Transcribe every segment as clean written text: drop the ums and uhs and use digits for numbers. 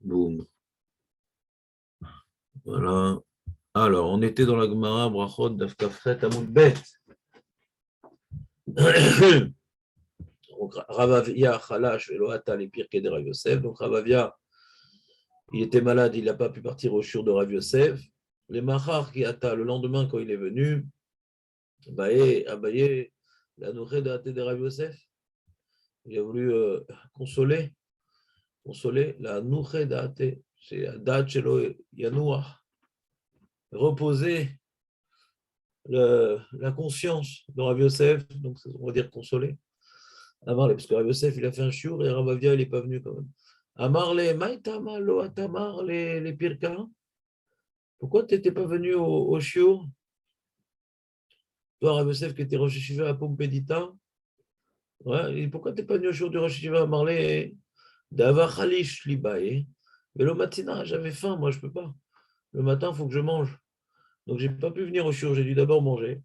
Boum. Voilà. Alors, on était dans la Gemara, Brachot, Daf Kafret, Amoud Bet. Donc, Ravavia, Chalash, Veloata, les pires de Rav Yosef. Donc, Ravavia, il était malade, il n'a pas pu partir au shiur de Rav Yosef. Les Mahar qui Ata, le lendemain, quand il est venu, Abaye, la nourriture de Rav Yosef. Il a voulu consoler la nourriture d'Ate, c'est Adat Shelo Yanouah, reposer la conscience de Rav Yosef, donc on va dire consoler. Amarle, parce que Rav Yosef, il a fait un shiur et Ravavia, il n'est pas venu quand même. Amarle, Maïtama, Lo Atamar, les Pirka. Pourquoi tu n'étais pas venu au shiur? Toi, Rav Yosef, qui était Rosh Hashiva à Pompédita. Ouais, et pourquoi tu n'es pas venu au shiur du Rosh Hashiva à Marle? Dava Khalish Libae. Mais le matin, j'avais faim, moi, je ne peux pas. Le matin, il faut que je mange. Donc, je n'ai pas pu venir au shiur, j'ai dû d'abord manger.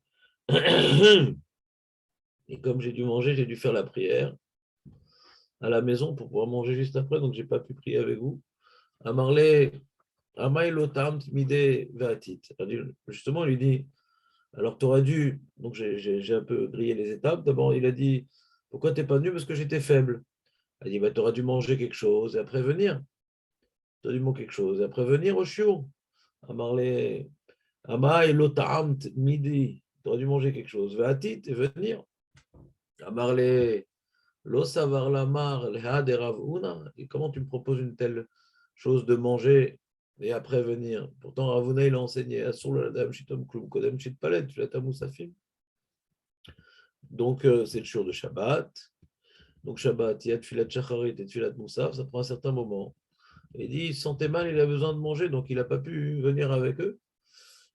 Et comme j'ai dû manger, j'ai dû faire la prière à la maison pour pouvoir manger juste après, donc je n'ai pas pu prier avec vous. Amarle, Amailotam, Mide, Vatit. Justement, il lui dit, alors tu aurais dû, donc j'ai un peu grillé les étapes. D'abord, il a dit, pourquoi tu n'es pas venu? Parce que j'étais faible. Il a dit, bah, tu aurais dû manger quelque chose et après venir. Tu aurais dû manger quelque chose et après venir au shiur. Amarle, Amailotam, Midi. Tu aurais dû manger quelque chose. Vatit et venir. Amarle, Lo savar la mar, de Ravuna. Et comment tu me proposes une telle chose de manger et après venir? Pourtant, Ravuna, il a enseigné Asur la dame shitom klum kodem shit palet, tu l'as moussafim. Donc, c'est le jour de Shabbat. Donc, Shabbat, il y a Tfilat Shacharit et Tfilat Moussaf, ça prend un certain moment. Il dit, il se sentait mal, il a besoin de manger, donc il n'a pas pu venir avec eux.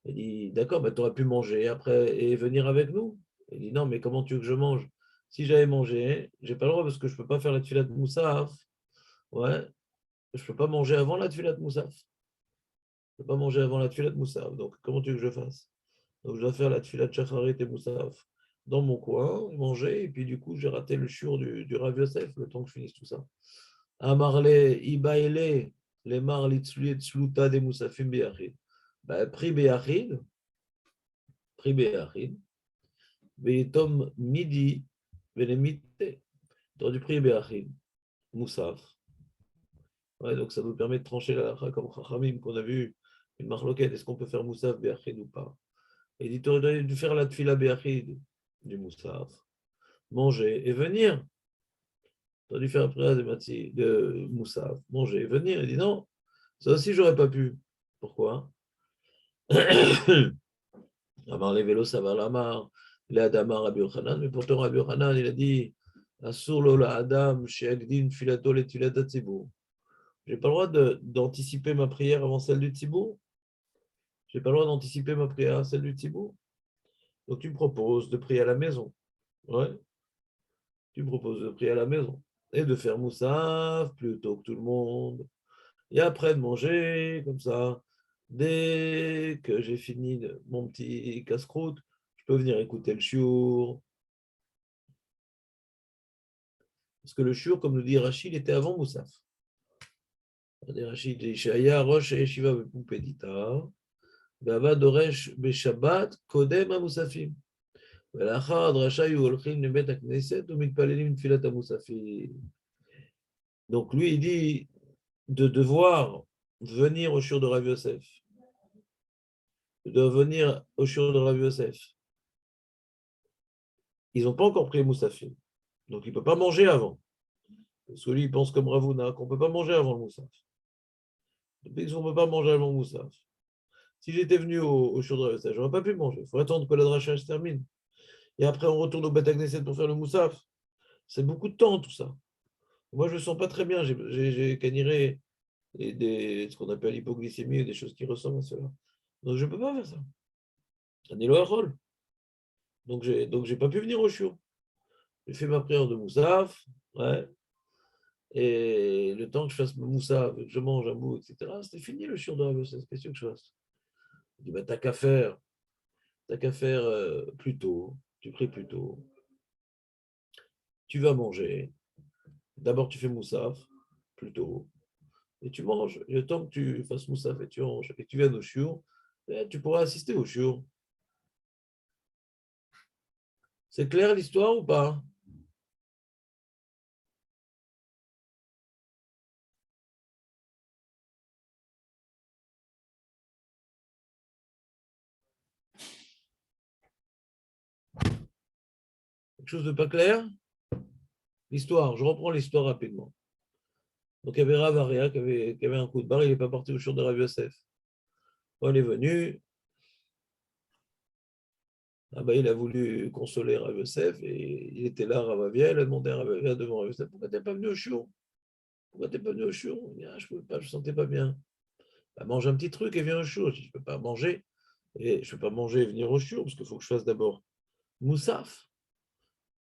Il dit, d'accord, bah, tu aurais pu manger après et venir avec nous. Il dit, non, mais comment tu veux que je mange? Si j'avais mangé, j'ai pas le droit parce que je ne peux pas faire la Tfilat Moussaf. Ouais, je ne peux pas manger avant la Tfilat Moussaf. Je ne peux pas manger avant la Tfilat Moussaf. Donc, comment tu veux que je fasse? Donc, je dois faire la Tfilat Shacharit et Moussaf dans mon coin, manger, et puis du coup, j'ai raté le shiur du Rav Yosef, le temps que je finisse tout ça. Amarle, Ibaele, les Marlitzluet, Sluta des Moussafim Beachid. Pri Beachid, Vetom Midi, Venemite. Tu aurais dû prier Beachid, Moussaf. Ouais, donc ça nous permet de trancher la halakha comme Chachamim qu'on a vu une marloquette. Est-ce qu'on peut faire Moussaf Beachid ou pas? Et il dit, tu aurais dû faire la Tfila Beachid du Moussaf, manger et venir. Tu aurais dû faire la prière de Moussaf, manger et venir. Il dit non, ça aussi j'aurais pas pu. Pourquoi? Amar les vélos, ça va la mar. Les Adamar Rabbi Yochanan, mais pourtant Rabbi Yochanan, il a dit Asur lo la Adam, she'agdin filato le tilat tzibur. J'ai pas le droit d'anticiper ma prière avant celle du Tzibour. J'ai pas le droit d'anticiper ma prière à celle du Tzibour. Donc tu me proposes de prier à la maison. Ouais, tu me proposes de prier à la maison. Et de faire Moussaf plus tôt que tout le monde. Et après de manger, comme ça, dès que j'ai fini mon petit casse-croûte, je peux venir écouter le shiur. Parce que le shiur, comme nous dit Rachid, il était avant Moussaf. Rachid dit Shaya, Rosh et Shiva Poupedita. Bava Doresh Beshabbat, Kodem à Moussafim. Donc lui, il dit de devoir venir au shiur de Rav Yosef, de venir au shiur de Rav Yosef. Ils n'ont pas encore pris Moussafim, donc il ne peut pas manger avant. Parce que lui, il pense comme Ravuna qu'on ne peut pas manger avant le Moussaf. Depuis qu'on ne peut pas manger avant le Moussaf. Si j'étais venu au shiur de Rav Yosef, je n'aurais pas pu manger. Il faut attendre que la dracha se termine. Et après, on retourne au Beth Knesset pour faire le Moussaf. C'est beaucoup de temps, tout ça. Moi, je ne me sens pas très bien. J'ai caniré ce qu'on appelle l'hypoglycémie et des choses qui ressemblent à cela. Donc, je ne peux pas faire ça. Un rôle. Donc, j'ai pas pu venir au shiur. J'ai fait ma prière de Moussaf. Ouais. Et le temps que je fasse mon Moussaf, que je mange un bout, etc., c'était fini le shiur de Rav Yosef. Qu'est-ce que je fasse? Il dit, bah, t'as qu'à faire plus tôt. Tu pries plus tôt. Tu vas manger. D'abord, tu fais Moussaf, plus tôt. et tu manges. Et le temps que tu fasses moussaf et tu manges, et que tu viennes au shiur, tu pourras assister au shiur. C'est clair l'histoire ou pas? Quelque chose de pas clair? L'histoire, je reprends l'histoire rapidement. Donc il y avait Rav Aria qui avait un coup de barre, il n'est pas parti au shiur de Rav Yosef. Quand il est venu, ah ben, il a voulu consoler Rav Yosef et il était là, Rav Avia, il a demandé à Rav Avia devant Rav Yosef, pourquoi tu n'es pas venu au shiur? Pourquoi tu n'es pas venu au shiur? Il dit, ah, je ne pouvais pas, je ne me sentais pas bien. Bah, mange un petit truc et viens au shiur. Je ne peux pas manger. Et je ne peux pas manger et venir au shiur parce qu'il faut que je fasse d'abord Moussaf.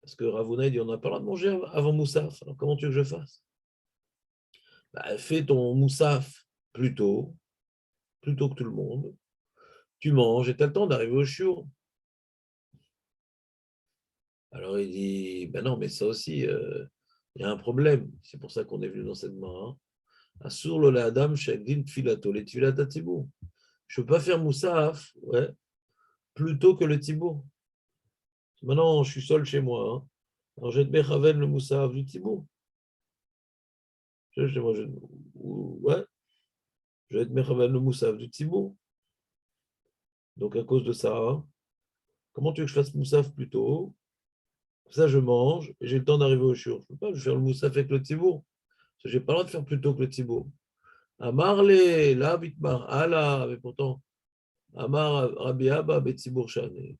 Parce que Ravuna dit on n'a pas le droit de manger avant Moussaf. Alors comment tu veux que je fasse? Bah, fais ton Moussaf plus tôt que tout le monde. Tu manges et tu as le temps d'arriver au shiur. Alors il dit ben non, mais ça aussi, il y a un problème. C'est pour ça qu'on est venu dans cette main. Assur lo adam shagdin tfilato, les tfilat tibou. Je ne peux pas faire Moussaf plus tôt que le tibour. Maintenant, je suis seul chez moi. Hein. Alors, j'ai de Bechaven le Moussaf du Tibour. Ouais, je vais de Bechaven le Moussaf du Tibour. Donc, à cause de ça, hein, comment tu veux que je fasse Moussaf plus tôt? Ça, je mange et j'ai le temps d'arriver au shiur. Je ne peux pas je vais faire le Moussaf avec le Tibour. Je n'ai pas le droit de faire plus tôt que le Tibour. Amar le, là, bitmar, Allah, mais pourtant, Amar Rabbi Abba, Betsibour Shane.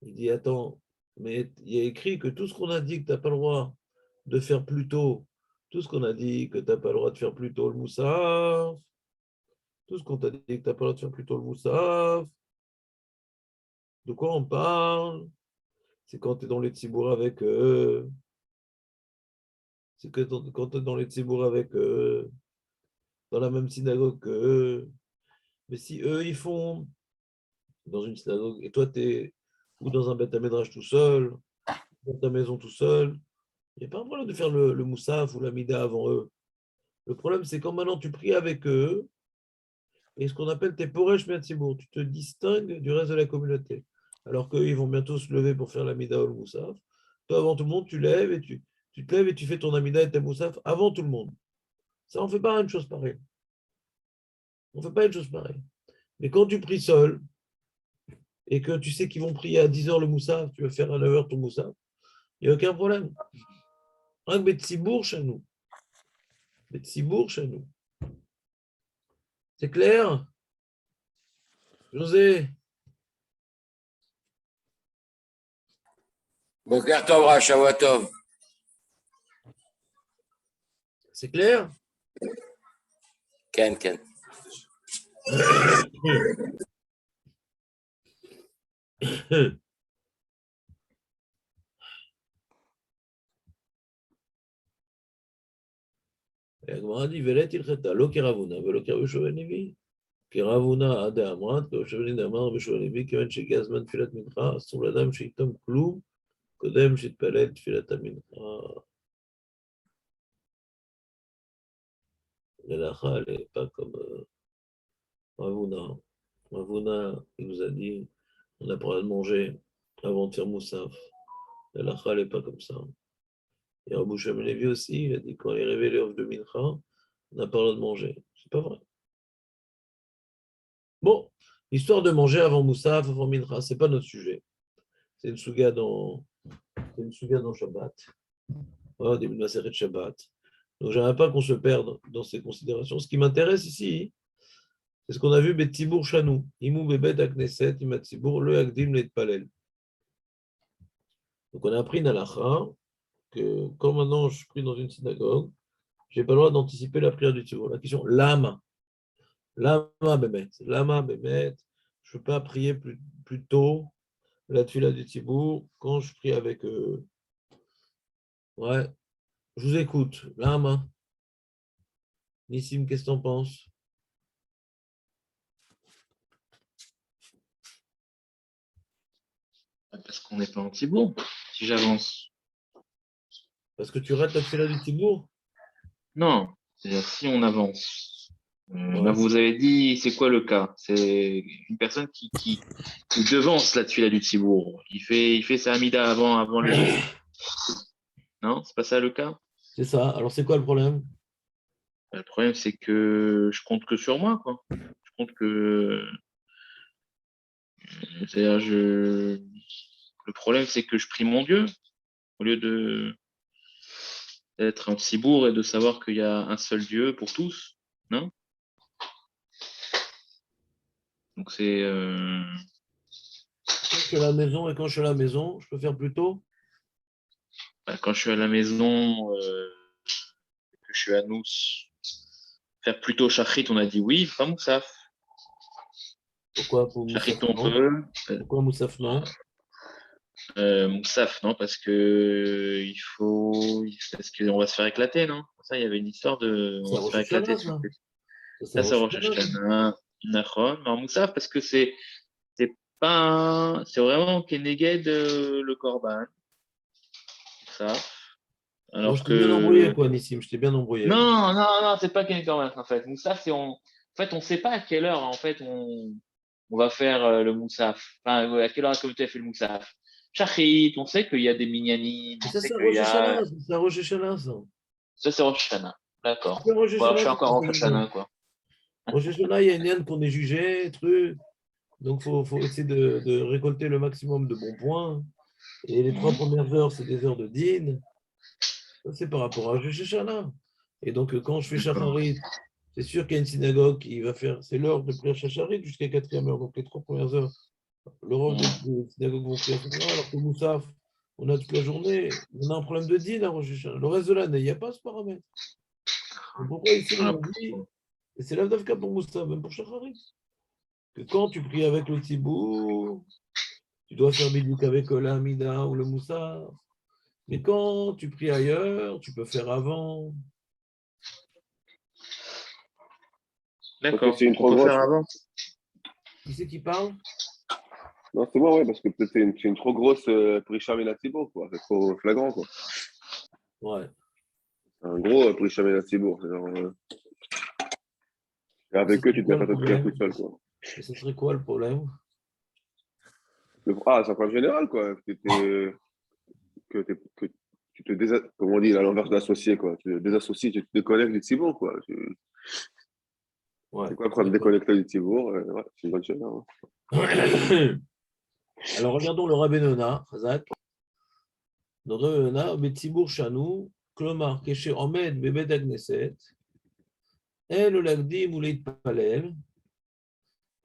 Il dit, attends, mais il y a écrit que tout ce qu'on a dit que tu n'as pas le droit de faire plus tôt, tout ce qu'on a dit que tu n'as pas le droit de faire plus tôt le moussaf, tout ce qu'on t'a dit que tu n'as pas le droit de faire plus tôt le moussaf, de quoi on parle? C'est quand tu es dans les tzibour avec eux, c'est que quand tu es dans les tzibour avec eux, dans la même synagogue qu'eux. Mais si eux, ils font dans une synagogue et toi, tu es ou dans un beth midrash tout seul, dans ta maison tout seul, il n'y a pas un problème de faire le moussaf ou la mida avant eux. Le problème, c'est quand maintenant tu pries avec eux, et ce qu'on appelle tes poresh miatzibour, tu te distingues du reste de la communauté. Alors qu'eux, ils vont bientôt se lever pour faire l'amida ou le moussaf. Toi, avant tout le monde, tu lèves et tu te lèves et tu fais ton amida et ta moussaf avant tout le monde. Ça, on ne fait pas une chose pareille. On ne fait pas une chose pareille. Mais quand tu pries seul, et que tu sais qu'ils vont prier à 10 heures le moussaf, tu vas faire à 9 heures ton moussaf, il n'y a aucun problème. Un Betsibour chez nous. Betsibour chez nous. C'est clair, José? Boker Tov, Shavuot Tov. C'est clair? Ken, Ken. Et la Gemara dit, Velet ilcheta, lo kiravuna, velo kiravushoven levi. Kiravuna ade amrat, kiravushoven amrat, vushoven levi, kiven shegazman tfilat mincha, asur l'adam sheitom klum, kodem shitpalel tfilat mincha. L'alacha, elle n'est pas comme Ravuna. Ravuna, il nous a dit, on n'a pas le droit de manger avant de faire moussaf. L'alacha, elle n'est pas comme ça. Et Rabbi Shimon Levi aussi, il a dit, quand il est révélé l'offre de mincha, on n'a pas le droit de manger. C'est pas vrai. Bon, l'histoire de manger avant Moussaf, avant Mincha, ce n'est pas notre sujet. C'est une souga dans Shabbat. Voilà, au début de la série de Shabbat. Donc, je n'aimerais pas qu'on se perde dans ces considérations. Ce qui m'intéresse ici, c'est ce qu'on a vu, Betzibour Chanou. Imou Bebet Akneset, Imatzibour, le Akdim, le Palel. Donc, on a appris Nalacha que quand maintenant je prie dans une synagogue, je n'ai pas le droit d'anticiper la prière du Tzibour. La question, Lama. Lama Bemet. Lama Bemet. Je ne peux pas prier plus tôt la tfila du Tibour, quand je prie avec eux. Ouais, je vous écoute. Lama. Nissim, qu'est-ce que t'en penses? Parce qu'on n'est pas anti-bon. Si j'avance. Parce que tu rates la tefila du Tibour? Non, c'est-à-dire si on avance. Là, Ouais. vous avez dit, c'est quoi le cas? C'est une personne qui devance la tuile du Tibour. Il fait sa Amida avant les autres. Non, c'est pas ça le cas? C'est ça. Alors, c'est quoi le problème? Le problème, c'est que je compte que sur moi, quoi. Je compte que, c'est-à-dire, le problème, c'est que je prie mon Dieu au lieu d'être un Tibour et de savoir qu'il y a un seul Dieu pour tous. Non? Donc c'est, Quand je suis à la maison et quand je suis à la maison, je peux faire plus tôt? bah, quand je suis à la maison, que je suis à nous, faire plutôt Shachrit, on a dit oui, pas Moussaf. Pourquoi pour Shachrit, Moussaf on non? peut. Pourquoi Moussaf non? Moussaf, non, parce que il faut. Parce qu'on va se faire éclater, non? Ça, il y avait une histoire de. On C'est va à se Rosh faire éclater Hashanah, si on ça. fait. Ça, c'est à Ça, c'est Rosh Rosh Hashanah. Hashanah, Nachon. Mais en Moussaf, parce que c'est pas c'est vraiment Keneged le Korban. Ça. Bon, je Alors t'ai bien embrouillé, que. quoi, Nissim. Je t'ai bien embrouillé, là. Non, non, non, c'est pas Keneged Korban, en fait. Moussaf, en fait, on sait pas à quelle heure, en fait, on va faire le Moussaf. Enfin, à quelle heure la communauté a fait le Moussaf. Shachrit, on sait qu'il y a des minyanim, Mais on ça, sait c'est à qu'il y Rosh a. Hashanah. C'est à Rosh Hashanah, ça. Ça, c'est Rosh Hashanah. D'accord. C'est à Rosh Bon, je Hashanah suis que encore tu en fais Rosh le Hashanah, mot. quoi. Rosh Hashanah, il y a une yann qu'on est jugé, truc. Donc, faut essayer de récolter le maximum de bons points. Et les 3 premières heures, c'est des heures de din. Ça, c'est par rapport à Rosh Hashanah. Et donc, quand je fais D'accord. Shacharit, c'est sûr qu'il y a une synagogue qui va faire, c'est l'heure de prière Shacharit jusqu'à 4e heure. Donc, les 3 premières heures, le rôle des synagogues vont prier à ce moment-là, alors que Moussaf, on a toute la journée. On a un problème de din à Rosh Hashanah. Le reste de l'année, il n'y a pas ce paramètre. Donc, pourquoi ici, on Ah, a dit, et c'est l'Avdavka pour Moussaf, même pour Shacharit, que quand tu pries avec le Tzibour, tu dois faire Bidouk avec l'Amida ou le Moussaf. Mais quand tu pries ailleurs, tu peux faire avant. Parce que d'accord. c'est une Donc on trop peut faire grosse. avant. Qui c'est qui parle? Non, c'est moi, ouais, parce que peut-être c'est une trop grosse Prisha Melatibour, quoi. C'est trop flagrant, quoi. Ouais. Un gros Prisha Melatibour. Et Et ce avec eux, serait tu te mets quoi pas le ta prière problème? tout seul, quoi. Et ce serait quoi le problème? Ah, c'est un point général, quoi. Que tu te comment on dit, à l'envers d'associer, quoi. Tu te désassocies, tu te déconnectes du Tibour, quoi. Ouais, C'est quoi le problème de d'accord. déconnecter du Tibour? Ouais, c'est une bonne chose, hein. Alors regardons le Rabbenona, Chazak. Le Rabbenona, Betzibur Shanu, Klomar, Kesher Omed, Bebed Agneset, El Olagdim ou Leitpalel,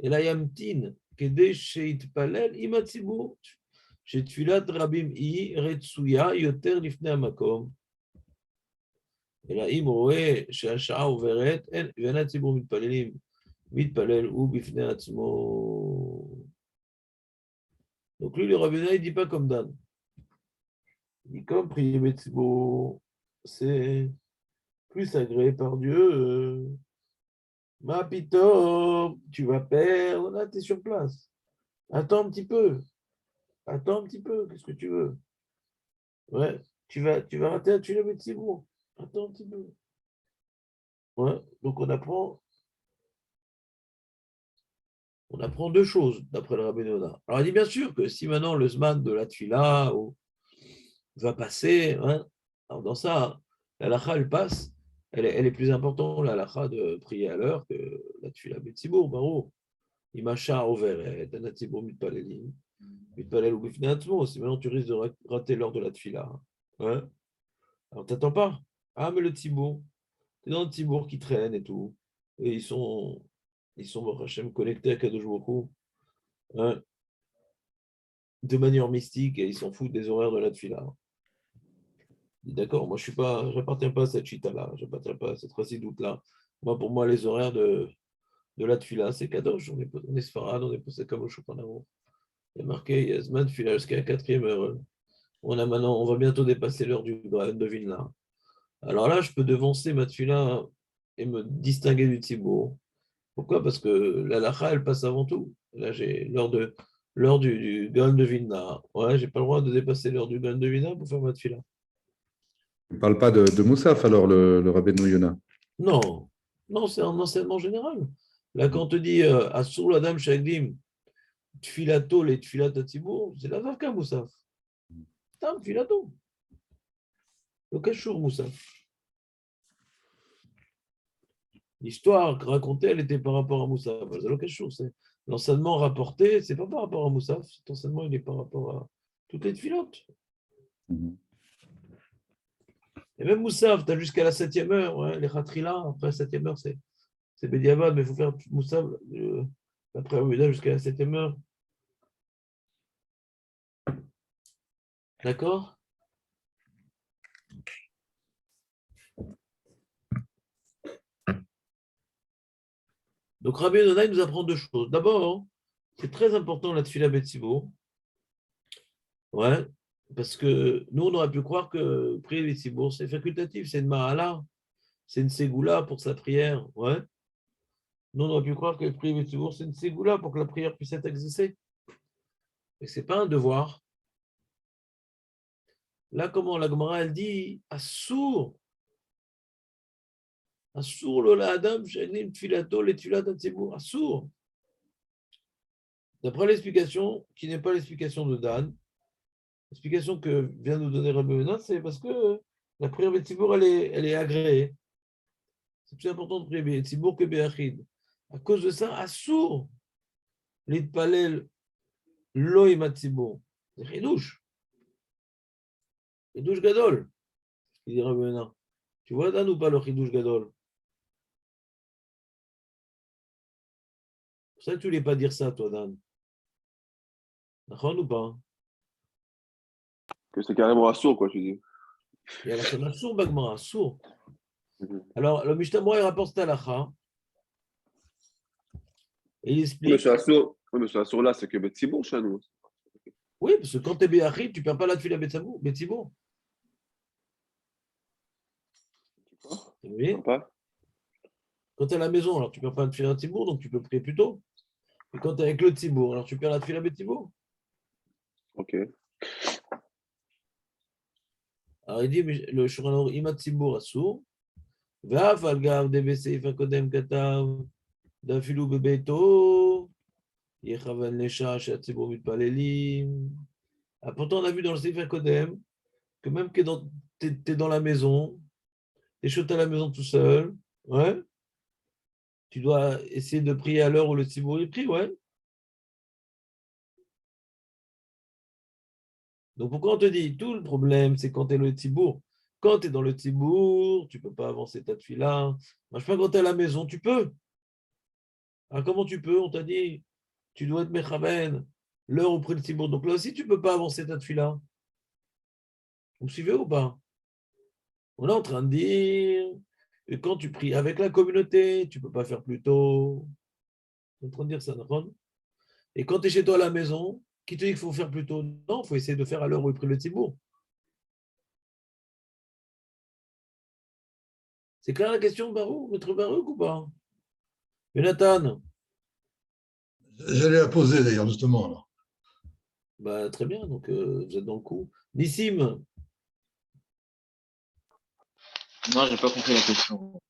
et la Yamtin, Kede Sheitpalel, Imatzibur, Shetfilat Rabim I, Retsuya, Yoter Lifne Amakom. אלא אם רואה שהשעה עוברת, ואין הציבור מתפלל הוא בפני עצמו. Donc lui, le rabbinat, il ne dit pas comme Dan. Il dit comme prier Betsibo, c'est plus agréé par Dieu. Ma pito, tu vas perdre, là, tu es sur place. Attends un petit peu. Attends un petit peu, qu'est-ce que tu veux? Ouais, tu vas rater un tuile Betsibo. Attends un petit peu. Ouais, donc on apprend deux choses d'après le Rabbi Noda. Alors, il dit bien sûr que si maintenant le Zman de la Tfila va passer, hein, alors dans ça, la lacha, elle passe, elle est plus importante, la lacha de prier à l'heure que la Tfila Betsibour, Baro. Imacha Overet, Anatsibour Mitpalelim, Mitpalel ou Bifne Atzmo. Si maintenant tu risques de rater l'heure de la Tfila, hein, alors t'attends pas. Ah, mais le Tzibour, c'est dans le Tzibour qui traîne et tout. Et ils sont Hachem, connectés à Kadosh Baruch Hu, hein, de manière mystique et ils s'en foutent des horaires de la tfila. D'accord, moi je n'appartiens pas à cette chita-là, je n'appartiens pas à cette chassidoute-là. Moi, pour moi, les horaires de la tfila, c'est kadosh, on est sfarad, on est posé comme au Chopanamo. Il y a marqué Yazman tfila jusqu'à la 4e heure. On va bientôt dépasser l'heure du Gaon de Vilna. Alors là, je peux devancer ma tfila et me distinguer du Tzibour. Pourquoi? Parce que la lacha, elle passe avant tout. Là, j'ai l'heure du Gaon de Vilna. Ouais, j'ai pas le droit de dépasser l'heure du Gaon de Vilna pour faire ma tefila. Il ne parle pas de Moussaf, alors, le Rabbeinu Yonah. Non, non, c'est un enseignement général. Là, quand on te dit Assour l'Adam Shagdim, Tfilato, les Tfilat Atzibour, c'est la Zavka Moussaf. Tam, Tfilato. Le Kashour Moussaf. L'histoire racontée, elle était par rapport à Moussaf. C'est le Kashour. L'enseignement rapporté, c'est pas par rapport à Moussaf. Cet enseignement, il est par rapport à toutes les Tfilotes. Et même Moussaf, tu as jusqu'à la 7e heure, ouais, les Khatrila, après la 7e heure, c'est Bédiavad, mais il faut faire Moussaf après Amida jusqu'à la 7e heure. D'accord? Donc Rabbi Yonah nous apprend deux choses. D'abord, c'est très important la Tfila Betsibo. Ouais, parce que nous, on aurait pu croire que prier Betsibo, c'est facultatif, c'est une Mahala, c'est une Ségoula pour sa prière. Ouais. Nous, on aurait pu croire que prier Betsibo, c'est une Ségoula pour que la prière puisse être exercée. Et ce n'est pas un devoir. Là, comment la Gemara, elle dit Assour. Assour lola Adam, shenim tfilato, les tfilat atzibour. Assour. D'après l'explication, qui n'est pas l'explication de Dan, l'explication que vient nous donner Rabbi Yonah, c'est parce que la prière Betzibour, elle est agréée. C'est plus important de prier Betzibour que Be'achid. À cause de ça, Assour, l'itpalel lo im hatzibour. C'est Chidouche. Chidouche gadol, il dit Rabbi Yonah. Tu vois, Dan ou pas le Chidouche gadol? C'est pour ça que tu ne voulais pas dire ça, toi, Dan. D'accord ou pas? Que c'est carrément assourd, quoi, tu dis. Et alors, c'est un sourd, Bagmara, sourd. Mhm. Alors, le Mishnah Moura, il rapporte cette halakha. Et il Mais explique. ce assourd, là, c'est que Betsibour chez nous. Oui, parce que quand tu es Béachid, tu ne perds pas la tefila Betsibour. Oui. Sympa. Quand tu es à la maison, alors tu ne perds pas la tefila Betsibour, donc tu peux prier plus tôt. Et quand tu es avec le Tzibour, alors tu perds la tefila Betsibour. Ok. Alors il dit, le Shulchan Ima Tzibour Assour, Ve'af al gav de Beseif HaKodem Katav, Dafilu Bebeito, Yechavan Lesha, Shatzibour Mitpalelim. Ah, pourtant, on a vu dans le Seif HaKodem que même que tu es dans la maison, tu es chaud à la maison tout seul, ouais, tu dois essayer de prier à l'heure où le Tzibour il prie, ouais. Donc pourquoi on te dit tout le problème, c'est quand tu es le Tzibour. Quand tu es dans le Tzibour, tu ne peux pas avancer ta tefila. Moi, je sais pas quand tu es à la maison, tu peux. Alors comment tu peux? On t'a dit, tu dois être Mechaben, l'heure où prie le Tzibour. Donc là aussi, tu ne peux pas avancer ta tefila. Vous me suivez ou pas? On est en train de dire que quand tu pries avec la communauté, tu ne peux pas faire plus tôt. On est en train de dire ça, d'accord? Et quand tu es chez toi à la maison, qui te dit qu'il faut faire plus tôt? Non, il faut essayer de faire à l'heure où il prie le Tzibour. C'est clair la question, Baruch, maître Baruch ou pas? Jonathan, J'allais la poser d'ailleurs, justement. Alors. bah, très bien, donc vous êtes dans le coup. Nissim, Non, j'ai pas compris la question.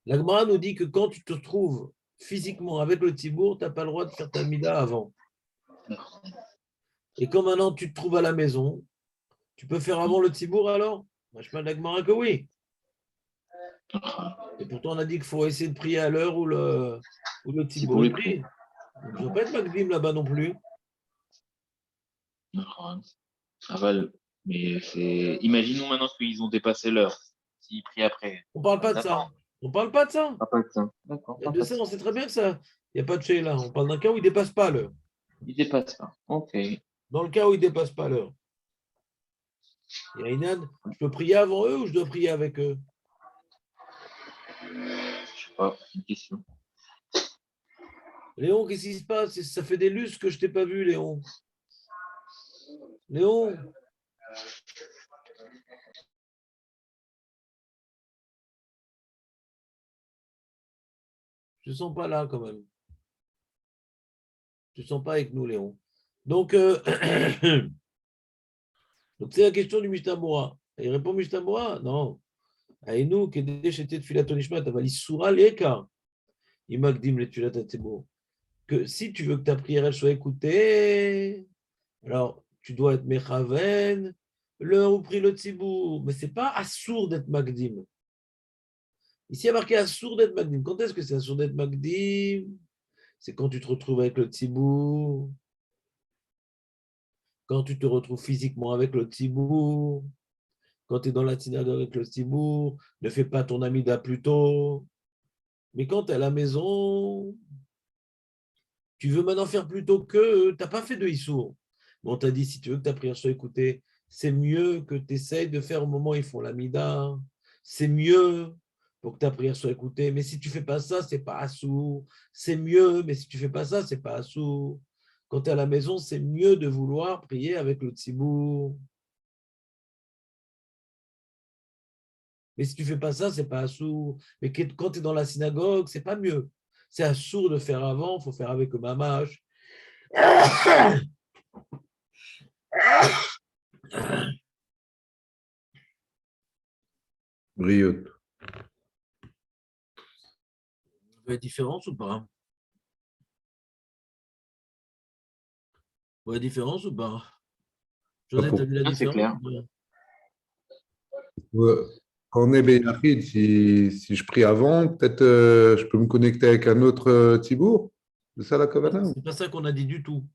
la Gemara nous dit que quand tu te trouves physiquement avec le Tzibour, tu n'as pas le droit de faire ta Mila avant. Et quand maintenant tu te trouves à la maison, tu peux faire avant le Tzibour alors? Moi, je parle de la Gemara que oui. Et pourtant, on a dit qu'il faut essayer de prier à l'heure où le Tzibour il prie. Donc, je ne vais pas être Magdim là-bas non plus. Ça va, mais c'est. Imaginons maintenant qu'ils ont dépassé l'heure. S'ils prient après. On ne parle pas de ça. On ne parle pas de ça. Pas de ça. D'accord. De ça, on sait très bien que ça. Il n'y a pas de chez là. On parle d'un cas où il ne dépasse pas l'heure. Ils dépassent pas. Ok. Dans le cas où il ne dépasse pas l'heure. Il y a Inad, je peux prier avant eux ou je dois prier avec eux? Je sais pas, une question. Léon, qu'est-ce qui se passe? Ça fait des lustres que je ne t'ai pas vu, Léon. Léon, je ne sens pas là quand même. Je ne sens pas avec nous, Léon. Donc, donc c'est la question du Mishnah Moura. Il répond Mishtamura, non. Aïnou, Kedé, Shetet, Filatonishmat, Avali, Soura, Leka. Imagdim, les Tulat, Tebo. Que si tu veux que ta prière elle soit écoutée, alors tu dois être Mechaven, l'heure où prie le Tzibour. Mais ce n'est pas assourd d'être Magdim. Ici, il y a marqué assourd d'être Magdim. Quand est-ce que c'est assourd d'être Magdim? C'est quand tu te retrouves avec le Tzibour, quand tu te retrouves physiquement avec le Tzibour, quand tu es dans la synagogue avec le Tzibour, ne fais pas ton amida plus tôt. Mais quand tu es à la maison, tu veux maintenant faire plus tôt que tu n'as pas fait de Issour. Mais on t'a dit, si tu veux que ta prière soit écoutée, c'est mieux que tu essayes de faire au moment où ils font l'amida. C'est mieux pour que ta prière soit écoutée. Mais si tu ne fais pas ça, c'est pas assour. C'est mieux, mais si tu ne fais pas ça, c'est pas assour. Quand tu es à la maison, c'est mieux de vouloir prier avec le tzibour. Mais si tu ne fais pas ça, c'est pas assour. Mais quand tu es dans la synagogue, c'est pas mieux. C'est assour de faire avant, il faut faire avec le mamash. Briot. Il y a une différence ou pas? Il y a une différence ou pas? José, tu as vu la Ah, c'est différence? clair. Ouais. Quand on est Beyachid, si je prie avant, peut-être je peux me connecter avec un autre Tibour. C'est ça la Kavana? C'est pas ça qu'on a dit du tout.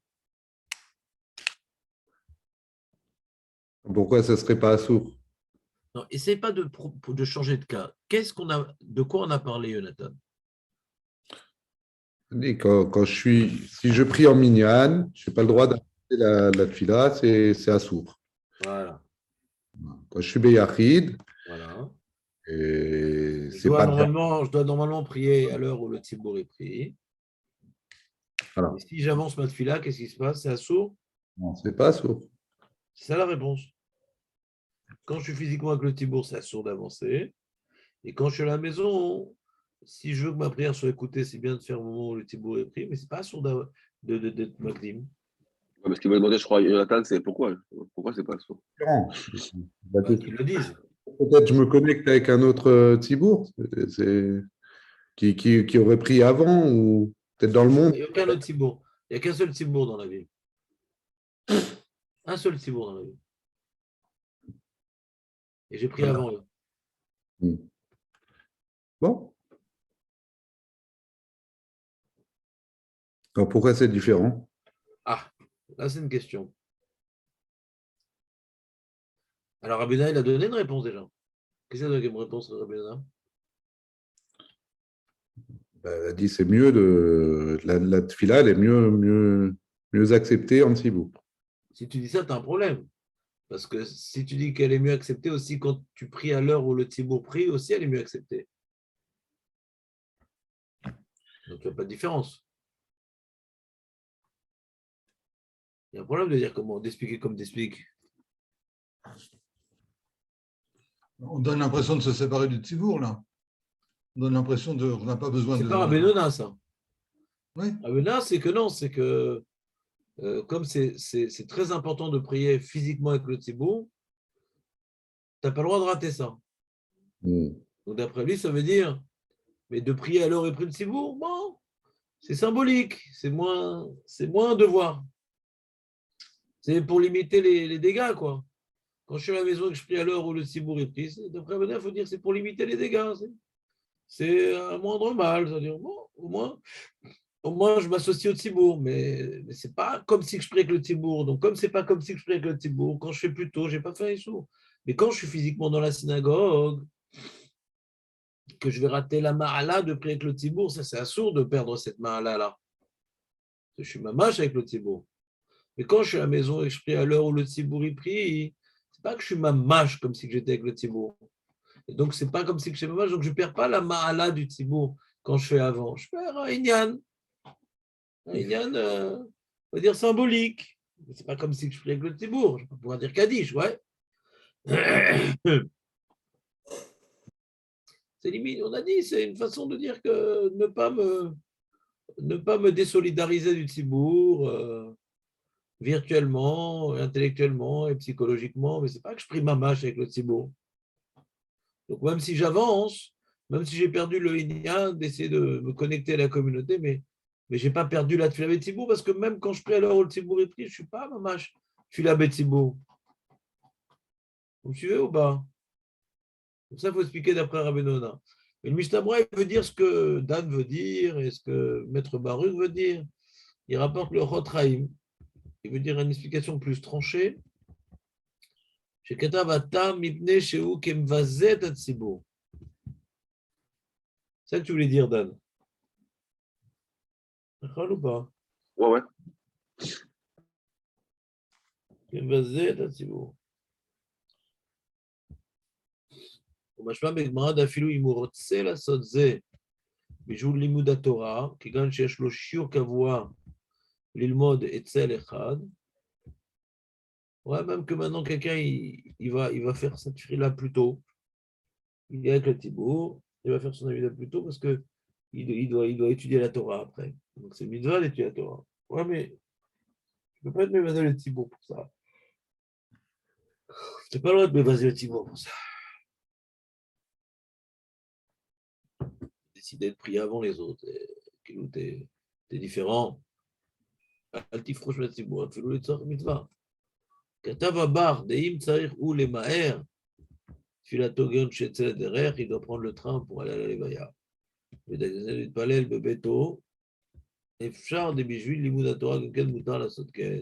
Pourquoi ça ne serait pas assourd? Non, essaye pas de changer de cas. De quoi on a parlé, Jonathan? Et si je prie en minyan, je n'ai pas le droit d'arrêter la tfila, c'est assourd. Voilà. Quand je suis Beyachid, Voilà. et Je c'est pas bien. dois normalement prier à l'heure où le tzibour est prié. Voilà. Et si j'avance ma tefila, qu'est-ce qui se passe? C'est assourd? Non, c'est pas assourd. C'est ça la réponse. Quand je suis physiquement avec le tzibour, c'est assourd d'avancer. Et quand je suis à la maison, si je veux que ma prière soit écoutée, c'est bien de faire au moment où le tzibour est prié, mais c'est pas assourd d'être magdim. Ouais, parce qu'il m'a demandé, je crois, Jonathan, c'est pourquoi? Pourquoi c'est pas ça? Non. Bah, qu'ils le disent. Peut-être je me connecte avec un autre Tibour qui aurait pris avant ou peut-être dans le monde. Il n'y a aucun autre tzibour. Il n'y a qu'un seul tzibour dans la ville. Un seul tzibour dans la ville. Et j'ai pris avant eux. Bon. Alors pourquoi c'est différent? Ah, là c'est une question. Alors Rabbeinu, il a donné une réponse déjà. Qu'est-ce qu'il a donné comme réponse, Rabbeinu? Elle a dit c'est mieux la tfila, elle est mieux acceptée en Tibour. Si tu dis ça, tu as un problème. Parce que si tu dis qu'elle est mieux acceptée aussi quand tu pries à l'heure où le tzibour prie, aussi elle est mieux acceptée. Donc il n'y a pas de différence. Il y a un problème de dire comment, d'expliquer comme t'expliques. On donne l'impression de se séparer du Tzibour, là. On donne l'impression qu'on n'a pas besoin de. C'est pas Rabbeinu, ça. Oui. Rabbeinu, c'est que non, c'est que comme c'est très important de prier physiquement avec le tzibour, tu n'as pas le droit de rater ça. Donc d'après lui, ça veut dire, mais de prier à l'heure et prix le tzibour, bon, c'est symbolique, c'est moins un devoir. C'est pour limiter les dégâts, quoi. Quand je suis à la maison et que je prie à l'heure où le tzibour est pris, d'après Rabbeinu, il faut dire que c'est pour limiter les dégâts. C'est un moindre mal, c'est-à-dire, bon, au moins, je m'associe au Tzibour, mais ce n'est pas comme si je prie avec le Tzibour. Donc, comme ce n'est pas comme si je prie avec le Tzibour, quand je fais plus tôt, je n'ai pas fait un issou. Mais quand je suis physiquement dans la synagogue, que je vais rater la ma'ala de prier avec le Tzibour, ça c'est assourd de perdre cette ma'ala-là. Je suis mamache avec le Tzibour. Mais quand je suis à la maison et que je prie à l'heure où le Tzibour y prie, c'est pas que je suis mamache comme si j'étais avec le Tzibour. Et donc, c'est pas comme si je suis mamache, donc je ne perds pas la ma'ala du Tzibour quand je fais avant. Je perds un inyan. Un inyan, on va dire symbolique. C'est pas comme si je prie avec le Tzibour. Je vais pas pouvoir dire Kaddish, ouais. C'est limite, on a dit, c'est une façon de dire que ne pas me désolidariser du Tzibour, virtuellement, intellectuellement et psychologiquement, mais ce n'est pas que je prie ma mâche avec le tzibour. Donc, même si j'avance, même si j'ai perdu le Inyan d'essayer de me connecter à la communauté, mais je n'ai pas perdu la Tfila Betsibour parce que même quand je prie à l'heure où le Tzibour est pris, je ne suis pas mamash Tfila Betsibour. Vous me suivez ou pas? Donc ça, il faut expliquer d'après Rabbi Nona. Mais le Mishnah Bora, il veut dire ce que Dan veut dire et ce que Maître Baruch veut dire. Il rapporte le Rotraim. Il veut dire une explication plus tranchée. Chez Katav Atam Mipne Shehu Kemvazet Atsibour. C'est ça que tu voulais dire, Dan? D'accord ou pas? Ouais. Kemvazet Atsibour. ומשמע בגמרא דאפילו אם הוא רוצה לעשות זה בשביל לימוד התורה, כגון שיש לו שיעור קבוע ללמוד אצל אחד, ouais, même que maintenant quelqu'un il va faire cette fila plus tôt, il est avec le Tibour, il va faire son avis plus tôt parce que il doit étudier la Torah après. Donc c'est mitzvah d'étudier la Torah. Ouais, mais tu ne peux pas être mévasé le Tibour pour ça. Tu n'as pas le droit de mévaser le Tibour pour ça. Décider de prier avant les autres, tu es différent. אל תפרוש מהציבור, אפילו לצורך מצווה. כתב הבר, דאם צריך הוא למהר, תפילתו גאון שיצא לדרך, il doit prendre le train pour aller à la לוויה. להתפלל בביתו, אפשר בשביל לימוד התורה, גם כן מותר לעשות כן.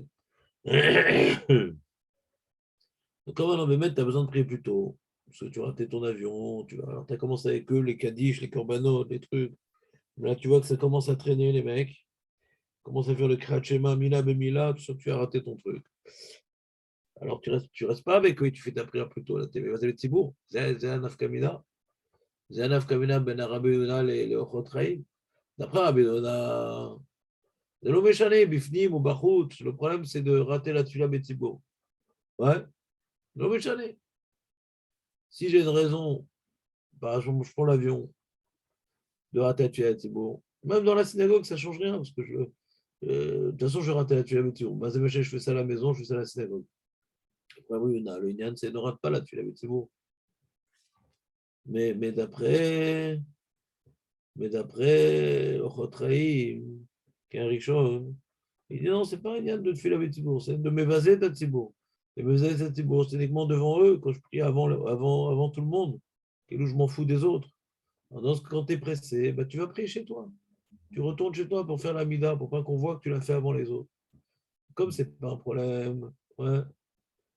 Donc, comme באמת, tu as besoin de prier plus tôt, parce que tu as raté ton avion, tu as commencé avec eux, les kaddish, les korbanot, les trucs. Là, tu vois que ça commence à traîner, les mecs. Commence à faire le Kriyat Shema, Mila Bemila, tu sens que tu as raté ton truc. Alors tu restes pas avec eux et tu fais ta prière plus tôt. Là, tu vas aller Tzibour. C'est un nafkamina. C'est un nafkamina ben Rabbi Yonah les Ochotraïm. D'après Rabbi Yonah, c'est l'homme échané, bifnim ou bachout. Le problème, c'est de rater la tfila Betzibour. Ouais, l'homme échané. Si j'ai une raison, par exemple, je prends l'avion, de rater la tfila Betzibour, même dans la synagogue, ça ne change rien, parce que de toute façon, je vais rater la tfila Betzibour. Je fais ça à la maison, je fais ça à la synagogue. Après, oui, le Inyan, c'est ne rate pas la tfila Betzibour. Mais d'après Ochotraïm, qui est un Rishon, il dit non, c'est pas un Inyan de tfila Betzibour, c'est de m'évaser de Tzibour. Et m'évaser de Tzibour, c'est uniquement devant eux, quand je prie avant tout le monde, et où je m'en fous des autres. Alors, quand tu es pressé, bah, tu vas prier chez toi. Tu retournes chez toi pour faire la mida, pour pas qu'on voit que tu l'as fait avant les autres. Comme c'est pas un problème, ouais,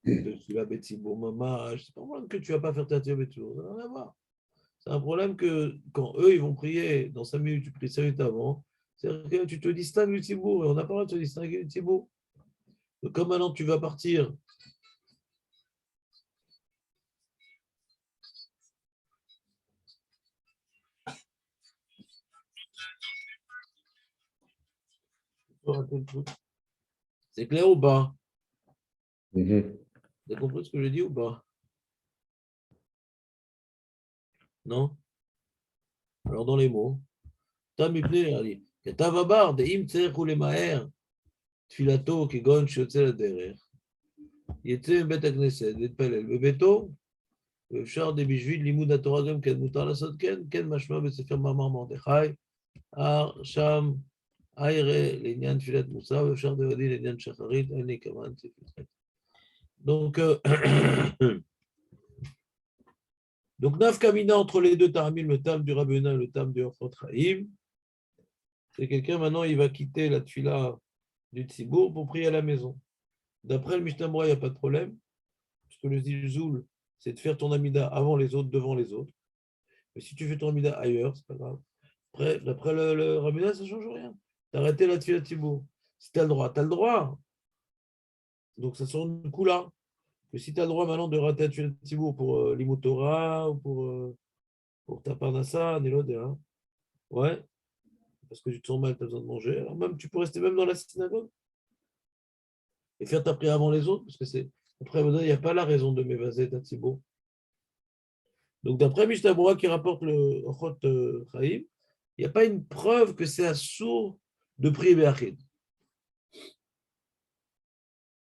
de tfila Betzibour, mamage, c'est pas un problème que tu vas pas faire ta tfila Betzibour, ça n'a rien à voir. C'est un problème que quand eux, ils vont prier dans 5 minutes, tu pries 5 minutes avant, c'est-à-dire que tu te distingues du Tibour, et on n'a pas le droit de se distinguer du Tibour. Donc, comme maintenant tu vas partir, c'est clair ou pas? Vous avez compris ce que j'ai dit ou pas? Non? Alors, dans les mots, כתב הבר, דאם צריך הוא למהר תפילתו כגון שיוצא לדרך, יצא מבית הכנסת להתפלל בביתו, ואפשר בשביל לימוד התורה גם כן מותר לעשות כן משמע בספר מאמר מרדכי, שם יראה לעניין תפילת מוסר, ואפשר דודי לעניין שחרית, אין לי כמובן תפילת. Donc, nafkamina entre les deux taramim, le tam du Rabbi Yonah et le tam du Ochotraïm, c'est quelqu'un maintenant, il va quitter la tfila du Tzibour pour prier à la maison. D'après le Mishnah Bora, il n'y a pas de problème, parce que le zilzoul, c'est de faire ton amida avant les autres, devant les autres. Mais si tu fais ton amida ailleurs, c'est pas grave. D'après le Rabbi Yonah, ça ne change rien. Tu as arrêté la tfila Tzibour. Si tu as le droit, tu as le droit. Donc, ça sort du coup là. Que si tu as le droit maintenant de rater la tfila Tzibour pour l'Imotora ou pour ta parnassa, Nélodé, hein. Ouais, parce que tu te sens mal, tu as besoin de manger. Alors même, tu peux rester même dans la synagogue et faire ta prière avant les autres, parce que c'est après, il n'y a pas la raison de m'évaser ta Tzibour. Donc, d'après Mishnah Bora qui rapporte le Ochot Chaim, il n'y a pas une preuve que c'est assourd de prier Béachid.